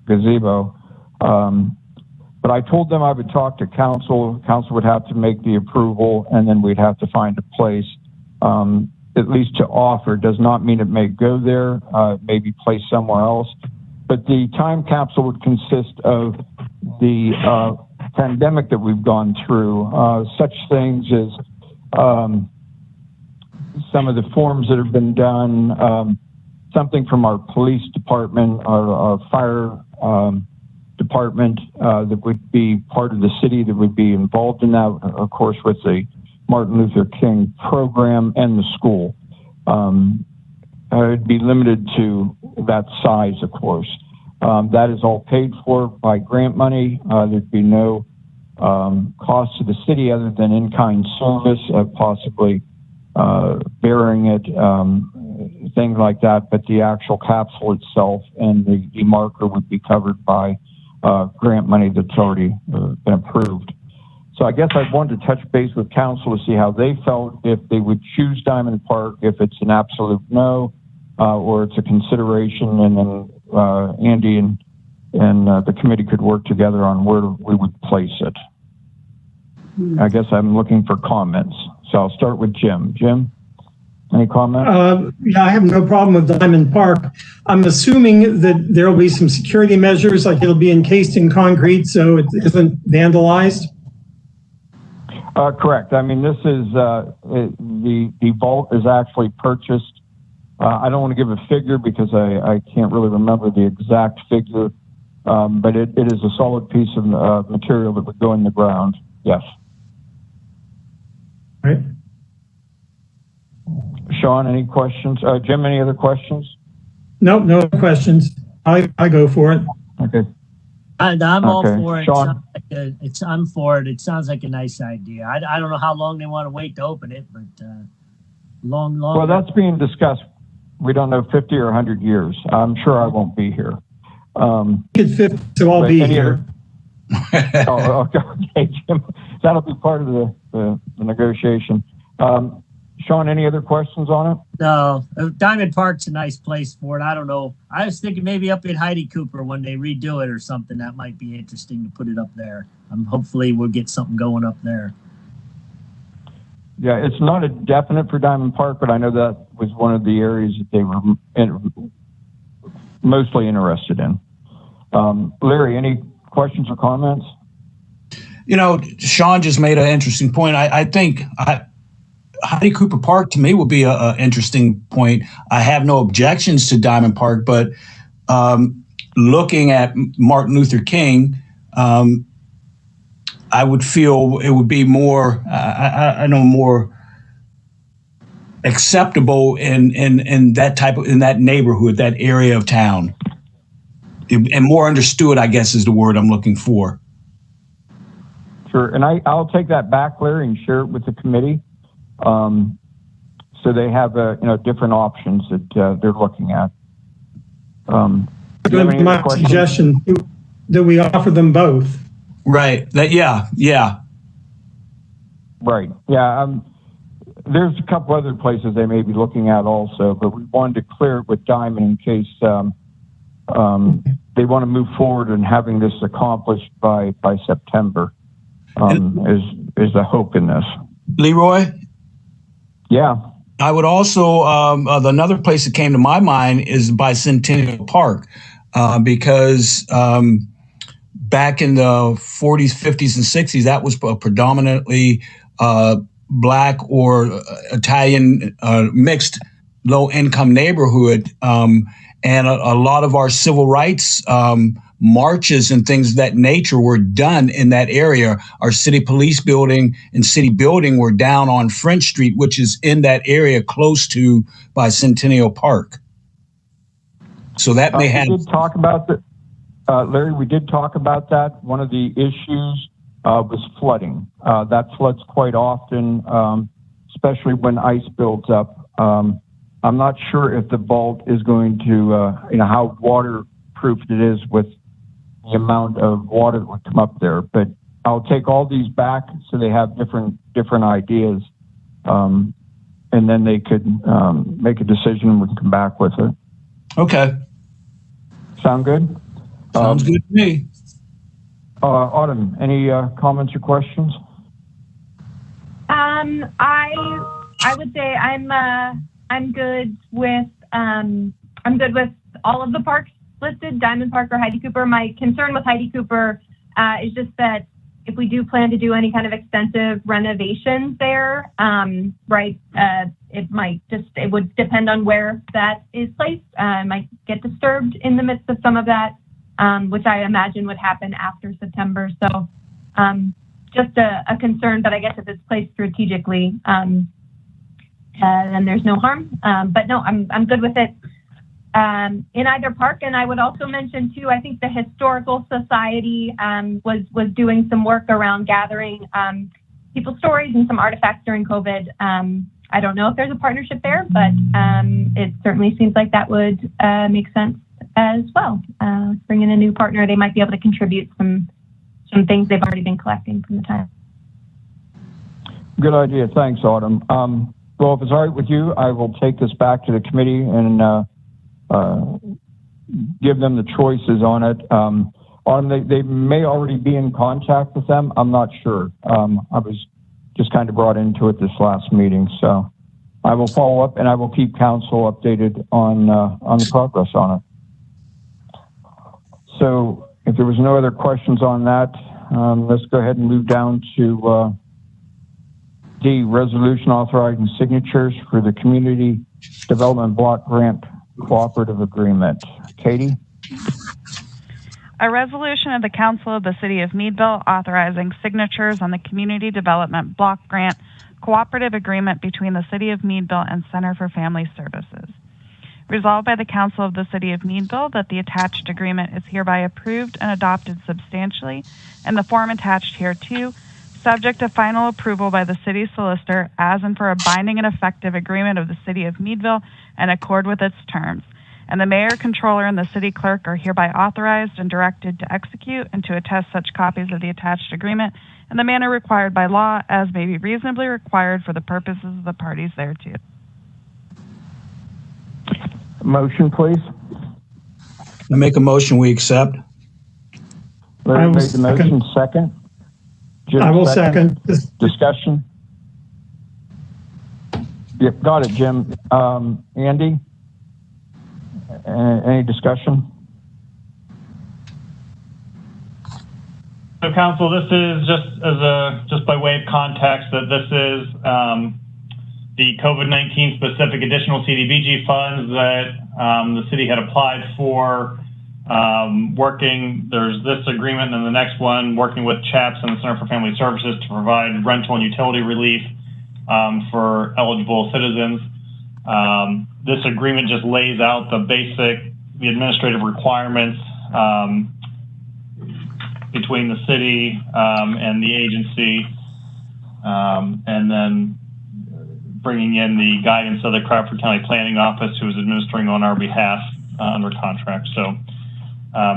gazebo. But I told them I would talk to council. Council would have to make the approval, and then we'd have to find a place, at least to offer. Does not mean it may go there, maybe placed somewhere else. But the time capsule would consist of the pandemic that we've gone through, such things as some of the forms that have been done, something from our police department, our fire department that would be part of the city that would be involved in that, of course, with the Martin Luther King program and the school. It'd be limited to that size, of course. That is all paid for by grant money. There'd be no cost to the city other than in-kind service, possibly bearing it, things like that. But the actual capsule itself and the marker would be covered by grant money that's already been approved. So I guess I wanted to touch base with council to see how they felt, if they would choose Diamond Park, if it's an absolute no, or it's a consideration, and then Andy and the committee could work together on where we would place it. I guess I'm looking for comments. So I'll start with Jim. Jim, any comments? Yeah, I have no problem with Diamond Park. I'm assuming that there will be some security measures, like it'll be encased in concrete so it isn't vandalized. Correct. I mean, this is the vault is actually purchased. I don't want to give a figure because I can't really remember the exact figure, but it is a solid piece of material that would go in the ground. Yes. Right. Sean, any questions? Jim, any other questions? Nope, no questions. I go for it. Okay. I'm all for it. Sean? I'm for it. It sounds like a nice idea. I don't know how long they want to wait to open it, but long. Well, that's being discussed. We don't know 50 or 100 years. I'm sure I won't be here. It's 50, so I'll be here. Okay, Jim. That'll be part of the negotiation. Sean, any other questions on it? No, Diamond Park's a nice place for it. I don't know. I was thinking maybe up in Heidi Cooper when they redo it or something. That might be interesting to put it up there. Hopefully we'll get something going up there. Yeah, it's not a definite for Diamond Park, but I know that was one of the areas that they were mostly interested in. Larry, any questions or comments? You know, Sean just made an interesting point. I think Heidi Cooper Park to me would be an interesting point. I have no objections to Diamond Park, but looking at Martin Luther King, I would feel it would be more, more acceptable in that neighborhood, that area of town, and more understood, I guess, is the word I'm looking for. Sure, and I'll take that back, Larry, and share it with the committee, so they have different options that they're looking at. My suggestion that we offer them both. Right. Yeah. Right. Yeah. There's a couple other places they may be looking at also, but we wanted to clear it with Diamond in case they want to move forward and having this accomplished by September. Is the hope in this. Leroy? Yeah. I would also, another place that came to my mind is Bicentennial Park, because back in the 40s, 50s, and 60s, that was a predominantly Black or Italian mixed low-income neighborhood. And a lot of our civil rights marches and things of that nature were done in that area. Our city police building and city building were down on French Street, which is in that area close to by Centennial Park. So that may have. We did talk about that, Larry. We did talk about that. One of the issues was flooding. That floods quite often, especially when ice builds up. I'm not sure if the vault is going to, how waterproof it is with the amount of water that would come up there. But I'll take all these back so they have different ideas, and then they could make a decision and we can come back with it. Okay. Sound good? Sounds good to me. Autumn, any comments or questions? I would say I'm good with all of the parks listed, Diamond Park or Heidi Cooper. My concern with Heidi Cooper is just that if we do plan to do any kind of extensive renovations there, it would depend on where that is placed. It might get disturbed in the midst of some of that, which I imagine would happen after September. So just a concern, but I guess if it's placed strategically, then there's no harm. But no, I'm good with it in either park. And I would also mention too, I think the Historical Society was doing some work around gathering people's stories and some artifacts during COVID. I don't know if there's a partnership there, but it certainly seems like that would make sense as well. Bring in a new partner, they might be able to contribute some things they've already been collecting from the time. Good idea. Thanks, Autumn. Well, if it's all right with you, I will take this back to the committee and give them the choices on it. Autumn, they may already be in contact with them. I'm not sure. I was just kind of brought into it this last meeting, so I will follow up and I will keep council updated on the progress on it. So if there was no other questions on that, let's go ahead and move down to D, resolution authorizing signatures for the Community Development Block Grant Cooperative Agreement. Katie? A resolution of the Council of the City of Meadville authorizing signatures on the Community Development Block Grant Cooperative Agreement between the City of Meadville and Center for Family Services. Resolved by the Council of the City of Meadville that the attached agreement is hereby approved and adopted substantially in the form attached hereto, subject to final approval by the city solicitor as and for a binding and effective agreement of the City of Meadville in accord with its terms. And the mayor, controller, and the city clerk are hereby authorized and directed to execute and to attest such copies of the attached agreement in the manner required by law as may be reasonably required for the purposes of the parties thereto. Motion, please. I make a motion we accept. Larry made the motion. Second. Jim, I will second. Discussion. Yep, got it, Jim. Andy? Any discussion? So, Council, this is just by way of context that this is the COVID-19 specific additional CDBG funds that the city had applied for. There's this agreement and the next one working with CHAPS and the Center for Family Services to provide rental and utility relief for eligible citizens. This agreement just lays out the administrative requirements between the city and the agency, and then bringing in the guidance of the Crawford County Planning Office, who is administering on our behalf under contract. So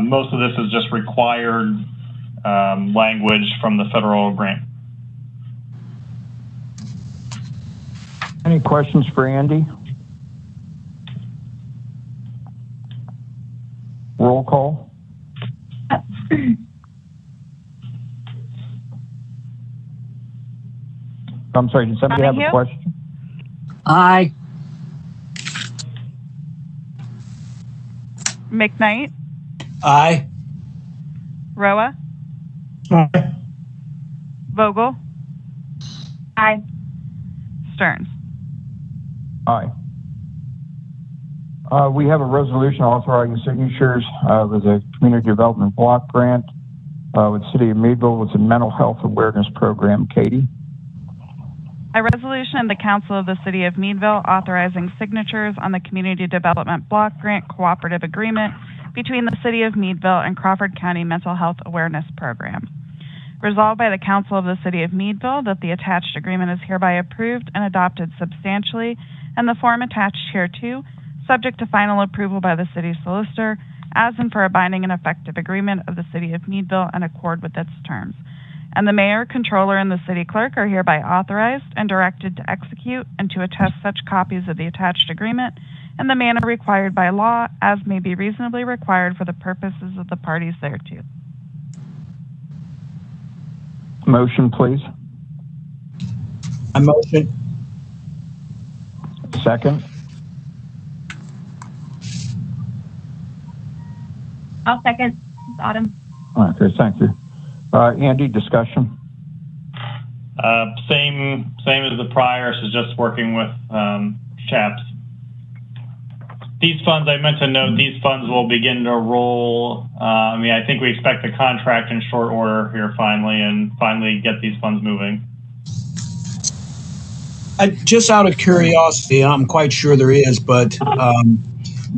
most of this is just required language from the federal grant. Any questions for Andy? Roll call. I'm sorry, did somebody have a question? Aye. McKnight? Aye. Roa? Aye. Vogel? Aye. Stearns? Aye. We have a resolution authorizing signatures with a community development block grant with the City of Meadville with a mental health awareness program. Katie? A resolution of the Council of the City of Meadville authorizing signatures on the Community Development Block Grant Cooperative Agreement between the City of Meadville and Crawford County Mental Health Awareness Program. Resolved by the Council of the City of Meadville that the attached agreement is hereby approved and adopted substantially and the form attached hereto, subject to final approval by the City Solicitor, as and for a binding and effective agreement of the City of Meadville in accord with its terms. And the Mayor, Controller, and the City Clerk are hereby authorized and directed to execute and to attest such copies of the attached agreement in the manner required by law as may be reasonably required for the purposes of the parties thereto. Motion, please. I motion. Second. I'll second. It's Autumn. Okay, thank you. Andy, discussion? Same as the prior, so just working with CHAPS. These funds, I meant to note, these funds will begin to roll. I think we expect a contract in short order here finally get these funds moving. Just out of curiosity, I'm quite sure there is, but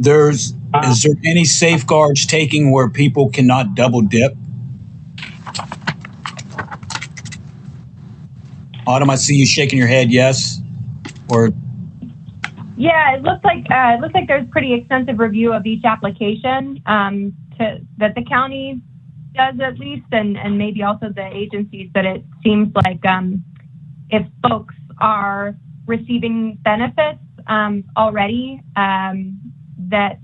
is there any safeguards taking where people cannot double dip? Autumn, I see you shaking your head. Yes, or yeah, it looks like there's pretty extensive review of each application that the county does at least, and maybe also the agencies. But it seems like if folks are receiving benefits already, that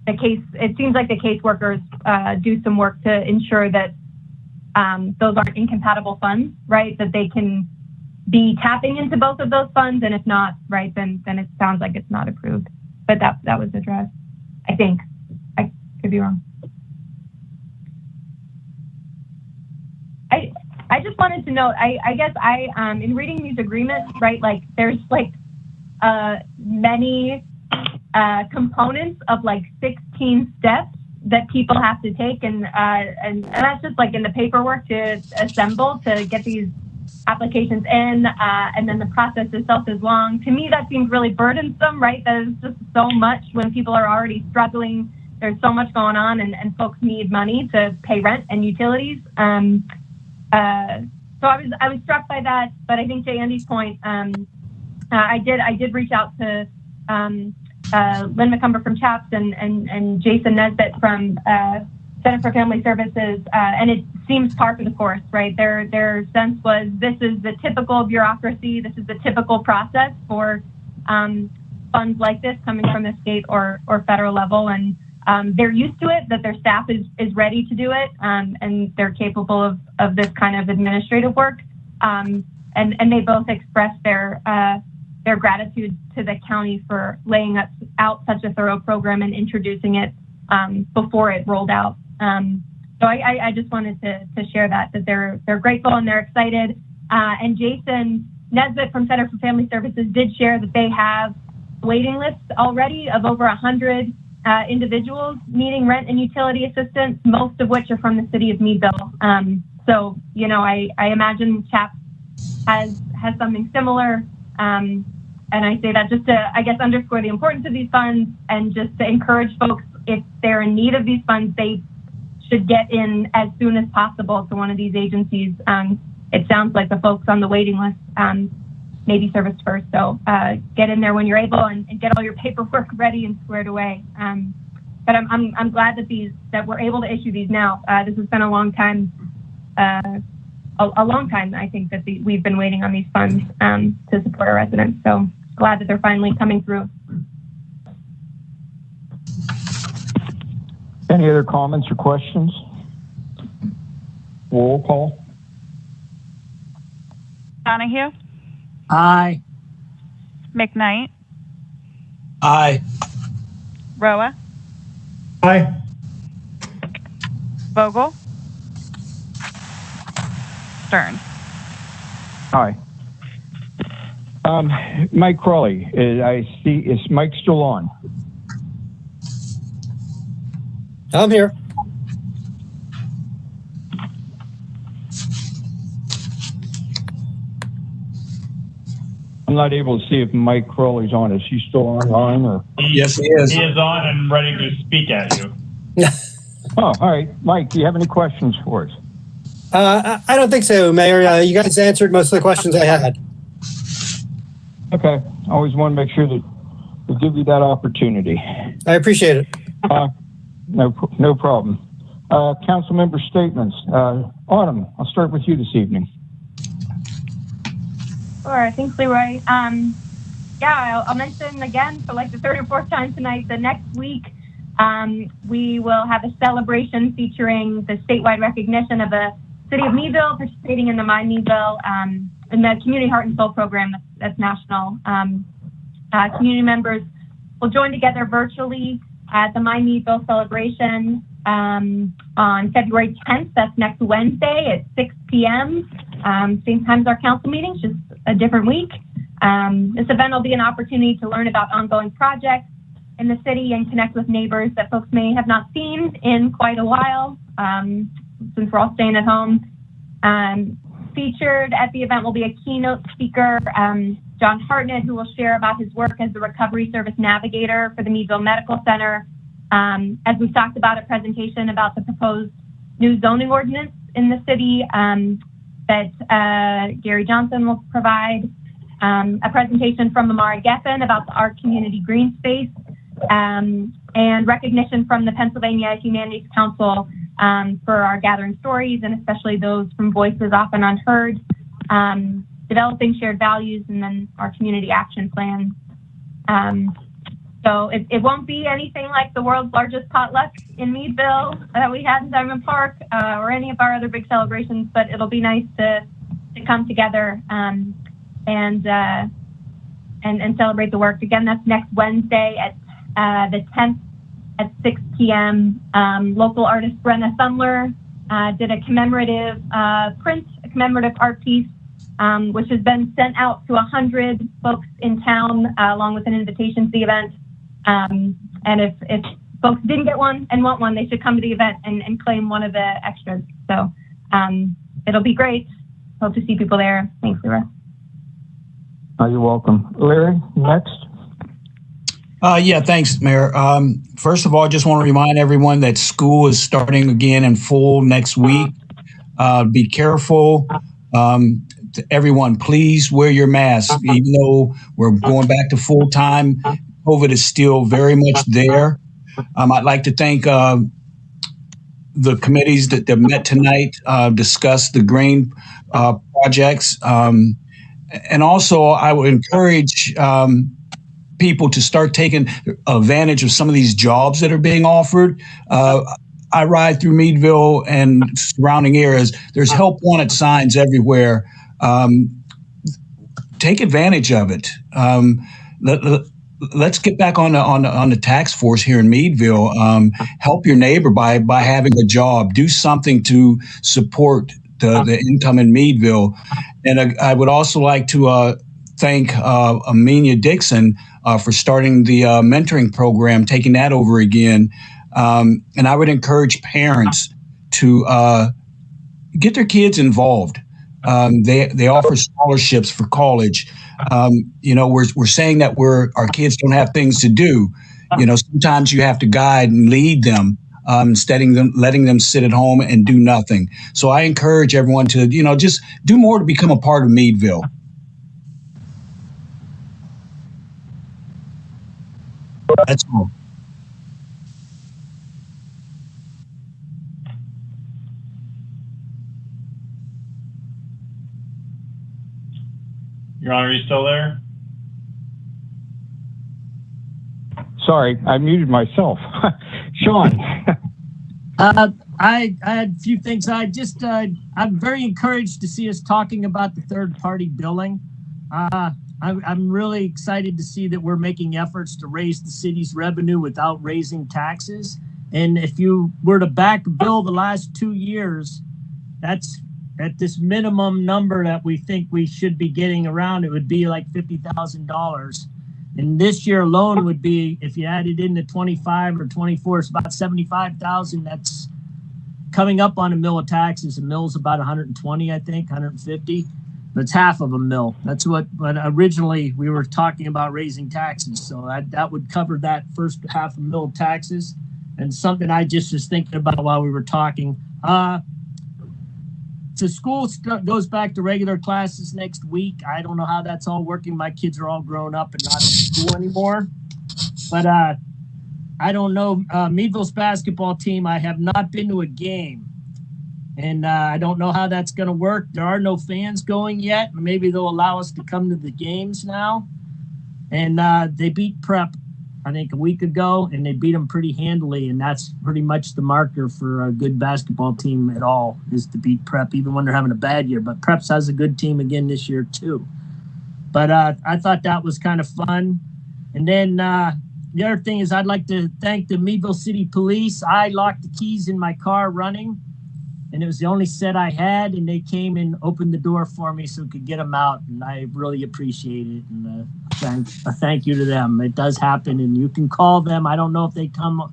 it seems like the caseworkers do some work to ensure that those aren't incompatible funds, right? That they can be tapping into both of those funds, and if not, right, then it sounds like it's not approved. But that was addressed, I think. I could be wrong. I just wanted to note, I guess in reading these agreements, right, like there's like many components of like 16 steps that people have to take, and that's just like in the paperwork to assemble to get these applications in, and then the process itself is long. To me, that seems really burdensome, right? There's just so much when people are already struggling. There's so much going on, and folks need money to pay rent and utilities. So I was struck by that, but I think to Andy's point, I did reach out to Lynn McCumber from CHAPS and Jason Nesbitt from Center for Family Services, and it seems par for the course, right? Their sense was this is the typical bureaucracy, this is the typical process for funds like this coming from the state or federal level, and they're used to it, that their staff is ready to do it, and they're capable of this kind of administrative work, and they both expressed their gratitude to the county for laying out such a thorough program and introducing it before it rolled out. So I just wanted to share that they're grateful and they're excited. And Jason Nesbitt from Center for Family Services did share that they have a waiting list already of over 100 individuals needing rent and utility assistance, most of which are from the city of Meadville. So, you know, I imagine CHAPS has something similar. And I say that just to, I guess, underscore the importance of these funds and just to encourage folks, if they're in need of these funds, they should get in as soon as possible to one of these agencies. It sounds like the folks on the waiting list may be serviced first. So get in there when you're able and get all your paperwork ready and squared away. But I'm glad that we're able to issue these now. This has been a long time, a long time, I think, that we've been waiting on these funds to support our residents. So glad that they're finally coming through. Any other comments or questions? Roll call. Donahue? Aye. McKnight? Aye. Roa? Aye. Vogel? Stern? Aye. Mike Crawley, I see, is Mike still on? I'm here. I'm not able to see if Mike Crowley's on. Is he still online? Or? Yes, he is. He is on and ready to speak at you. Oh, all right. Mike, do you have any questions for us? I don't think so, Mayor. You guys answered most of the questions I had. Okay. I always want to make sure that we give you that opportunity. I appreciate it. No problem. Council member statements. Autumn, I'll start with you this evening. Sure, thanks, Leroy. Yeah, I'll mention again for like the third or fourth time tonight, the next week, we will have a celebration featuring the statewide recognition of the City of Meadville participating in the My Meadville, in the Community Heart and Soul program that's national. Community members will join together virtually at the My Meadville celebration on February 10th. That's next Wednesday at 6 p.m. Same time as our council meetings, just a different week. This event will be an opportunity to learn about ongoing projects in the city and connect with neighbors that folks may have not seen in quite a while, since we're all staying at home. Featured at the event will be a keynote speaker, John Hartnett, who will share about his work as the recovery service navigator for the Meadville Medical Center. As we've talked about, a presentation about the proposed new zoning ordinance in the city that Gary Johnson will provide. A presentation from Amara Geffen about the Art Community Green Space, and recognition from the Pennsylvania Humanities Council for our gathering stories, and especially those from voices often unheard, developing shared values, and then our community action plan. So it won't be anything like the world's largest potluck in Meadville that we had in Diamond Park, or any of our other big celebrations, but it'll be nice to come together and celebrate the work. Again, that's next Wednesday at the 10th at 6 p.m. Local artist Brenna Thumler did a commemorative print, a commemorative art piece, which has been sent out to 100 folks in town, along with an invitation to the event. And if folks didn't get one and want one, they should come to the event and claim one of the extras. So it'll be great. Hope to see people there. Thanks, Leroy. You're welcome. Larry, next. Yeah, thanks, Mayor. First of all, I just want to remind everyone that school is starting again in full next week. Be careful. Everyone, please wear your mask. Even though we're going back to full time, COVID is still very much there. I'd like to thank the committees that met tonight, discussed the green projects. And also, I would encourage people to start taking advantage of some of these jobs that are being offered. I ride through Meadville and surrounding areas. There's help wanted signs everywhere. Take advantage of it. Let's get back on the task force here in Meadville. Help your neighbor by having a job. Do something to support the income in Meadville. And I would also like to thank Amenia Dixon for starting the mentoring program, taking that over again. And I would encourage parents to get their kids involved. They offer scholarships for college. We're saying that our kids don't have things to do. Sometimes you have to guide and lead them instead of letting them sit at home and do nothing. So I encourage everyone to, just do more to become a part of Meadville. That's all. Your Honor, are you still there? Sorry, I muted myself. Sean. I had a few things. I'm very encouraged to see us talking about the third-party billing. I'm really excited to see that we're making efforts to raise the city's revenue without raising taxes. And if you were to back bill the last 2 years, that's at this minimum number that we think we should be getting around. It would be like $50,000. And this year alone would be, if you added in the 25 or 24, it's about 75,000. That's coming up on a mill of taxes. A mill's about 120, I think, 150. That's half of a mill. That's what originally we were talking about, raising taxes. So that would cover that first half a mill of taxes. And something I just was thinking about while we were talking. So school goes back to regular classes next week. I don't know how that's all working. My kids are all grown up and not in school anymore. But I don't know. Meadville's basketball team, I have not been to a game. And I don't know how that's going to work. There are no fans going yet. Maybe they'll allow us to come to the games now. And they beat Prep, I think, a week ago, and they beat them pretty handily. And that's pretty much the marker for a good basketball team at all, is to beat Prep, even when they're having a bad year. But Prep's has a good team again this year, too. But I thought that was kind of fun. And then the other thing is I'd like to thank the Meadville City Police. I locked the keys in my car running, and it was the only set I had, and they came and opened the door for me so I could get them out, and I really appreciate it. And a thank you to them. It does happen, and you can call them. I don't know if they come.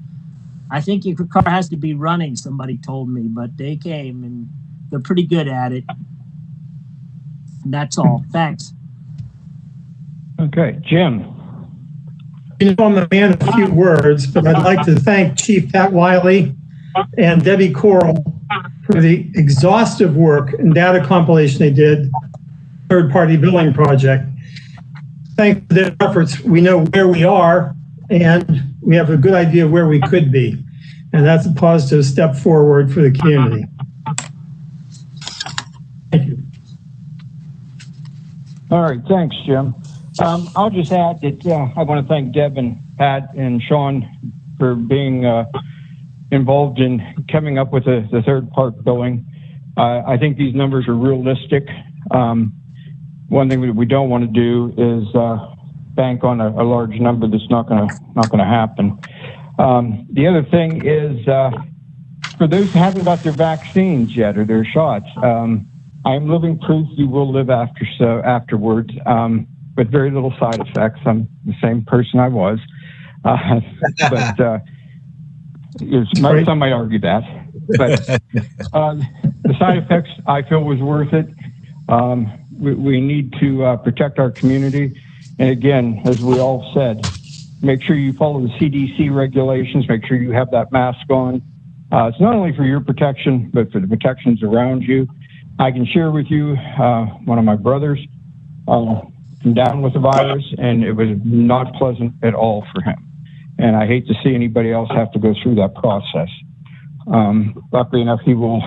I think your car has to be running, somebody told me, but they came, and they're pretty good at it. And that's all. Thanks. Okay, Jim. You know, I'm a man of a few words, but I'd like to thank Chief Pat Wiley and Debbie Coral for the exhaustive work and data compilation they did, third-party billing project. Thanks to their efforts, we know where we are, and we have a good idea of where we could be. And that's a positive step forward for the community. Thank you. All right, thanks, Jim. I'll just add that I want to thank Deb and Pat and Sean for being involved in coming up with the third part billing. I think these numbers are realistic. One thing that we don't want to do is bank on a large number that's not going to happen. The other thing is for those who haven't got their vaccines yet or their shots, I'm living proof you will live afterwards. With very little side effects. I'm the same person I was, but some might argue that. But the side effects, I feel, was worth it. We need to protect our community, and again, as we all said, make sure you follow the CDC regulations. Make sure you have that mask on. It's not only for your protection, but for the protections around you. I can share with you one of my brothers. Down with the virus, and it was not pleasant at all for him. And I hate to see anybody else have to go through that process. Luckily enough, he will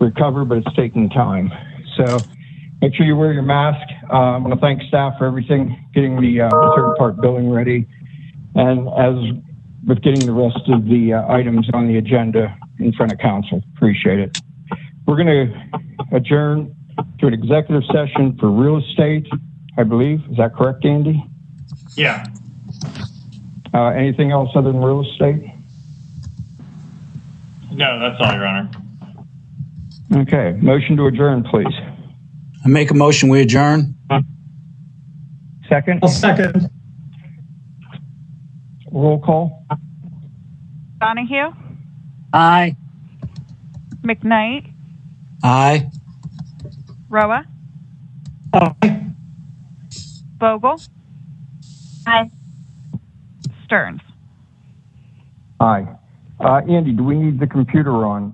recover, but it's taking time. So make sure you wear your mask. I want to thank staff for everything, getting the third part billing ready, and as with getting the rest of the items on the agenda in front of council. Appreciate it. We're going to adjourn to an executive session for real estate, I believe. Is that correct, Andy? Yeah. Anything else other than real estate? No, that's all, Your Honor. Okay. Motion to adjourn, please. I make a motion, we adjourn. Second? I'll second. Roll call. Donahue, Aye. McKnight, Aye. Roa, Aye. Vogel, Aye. Stearns. Aye. Andy, do we need the computer on?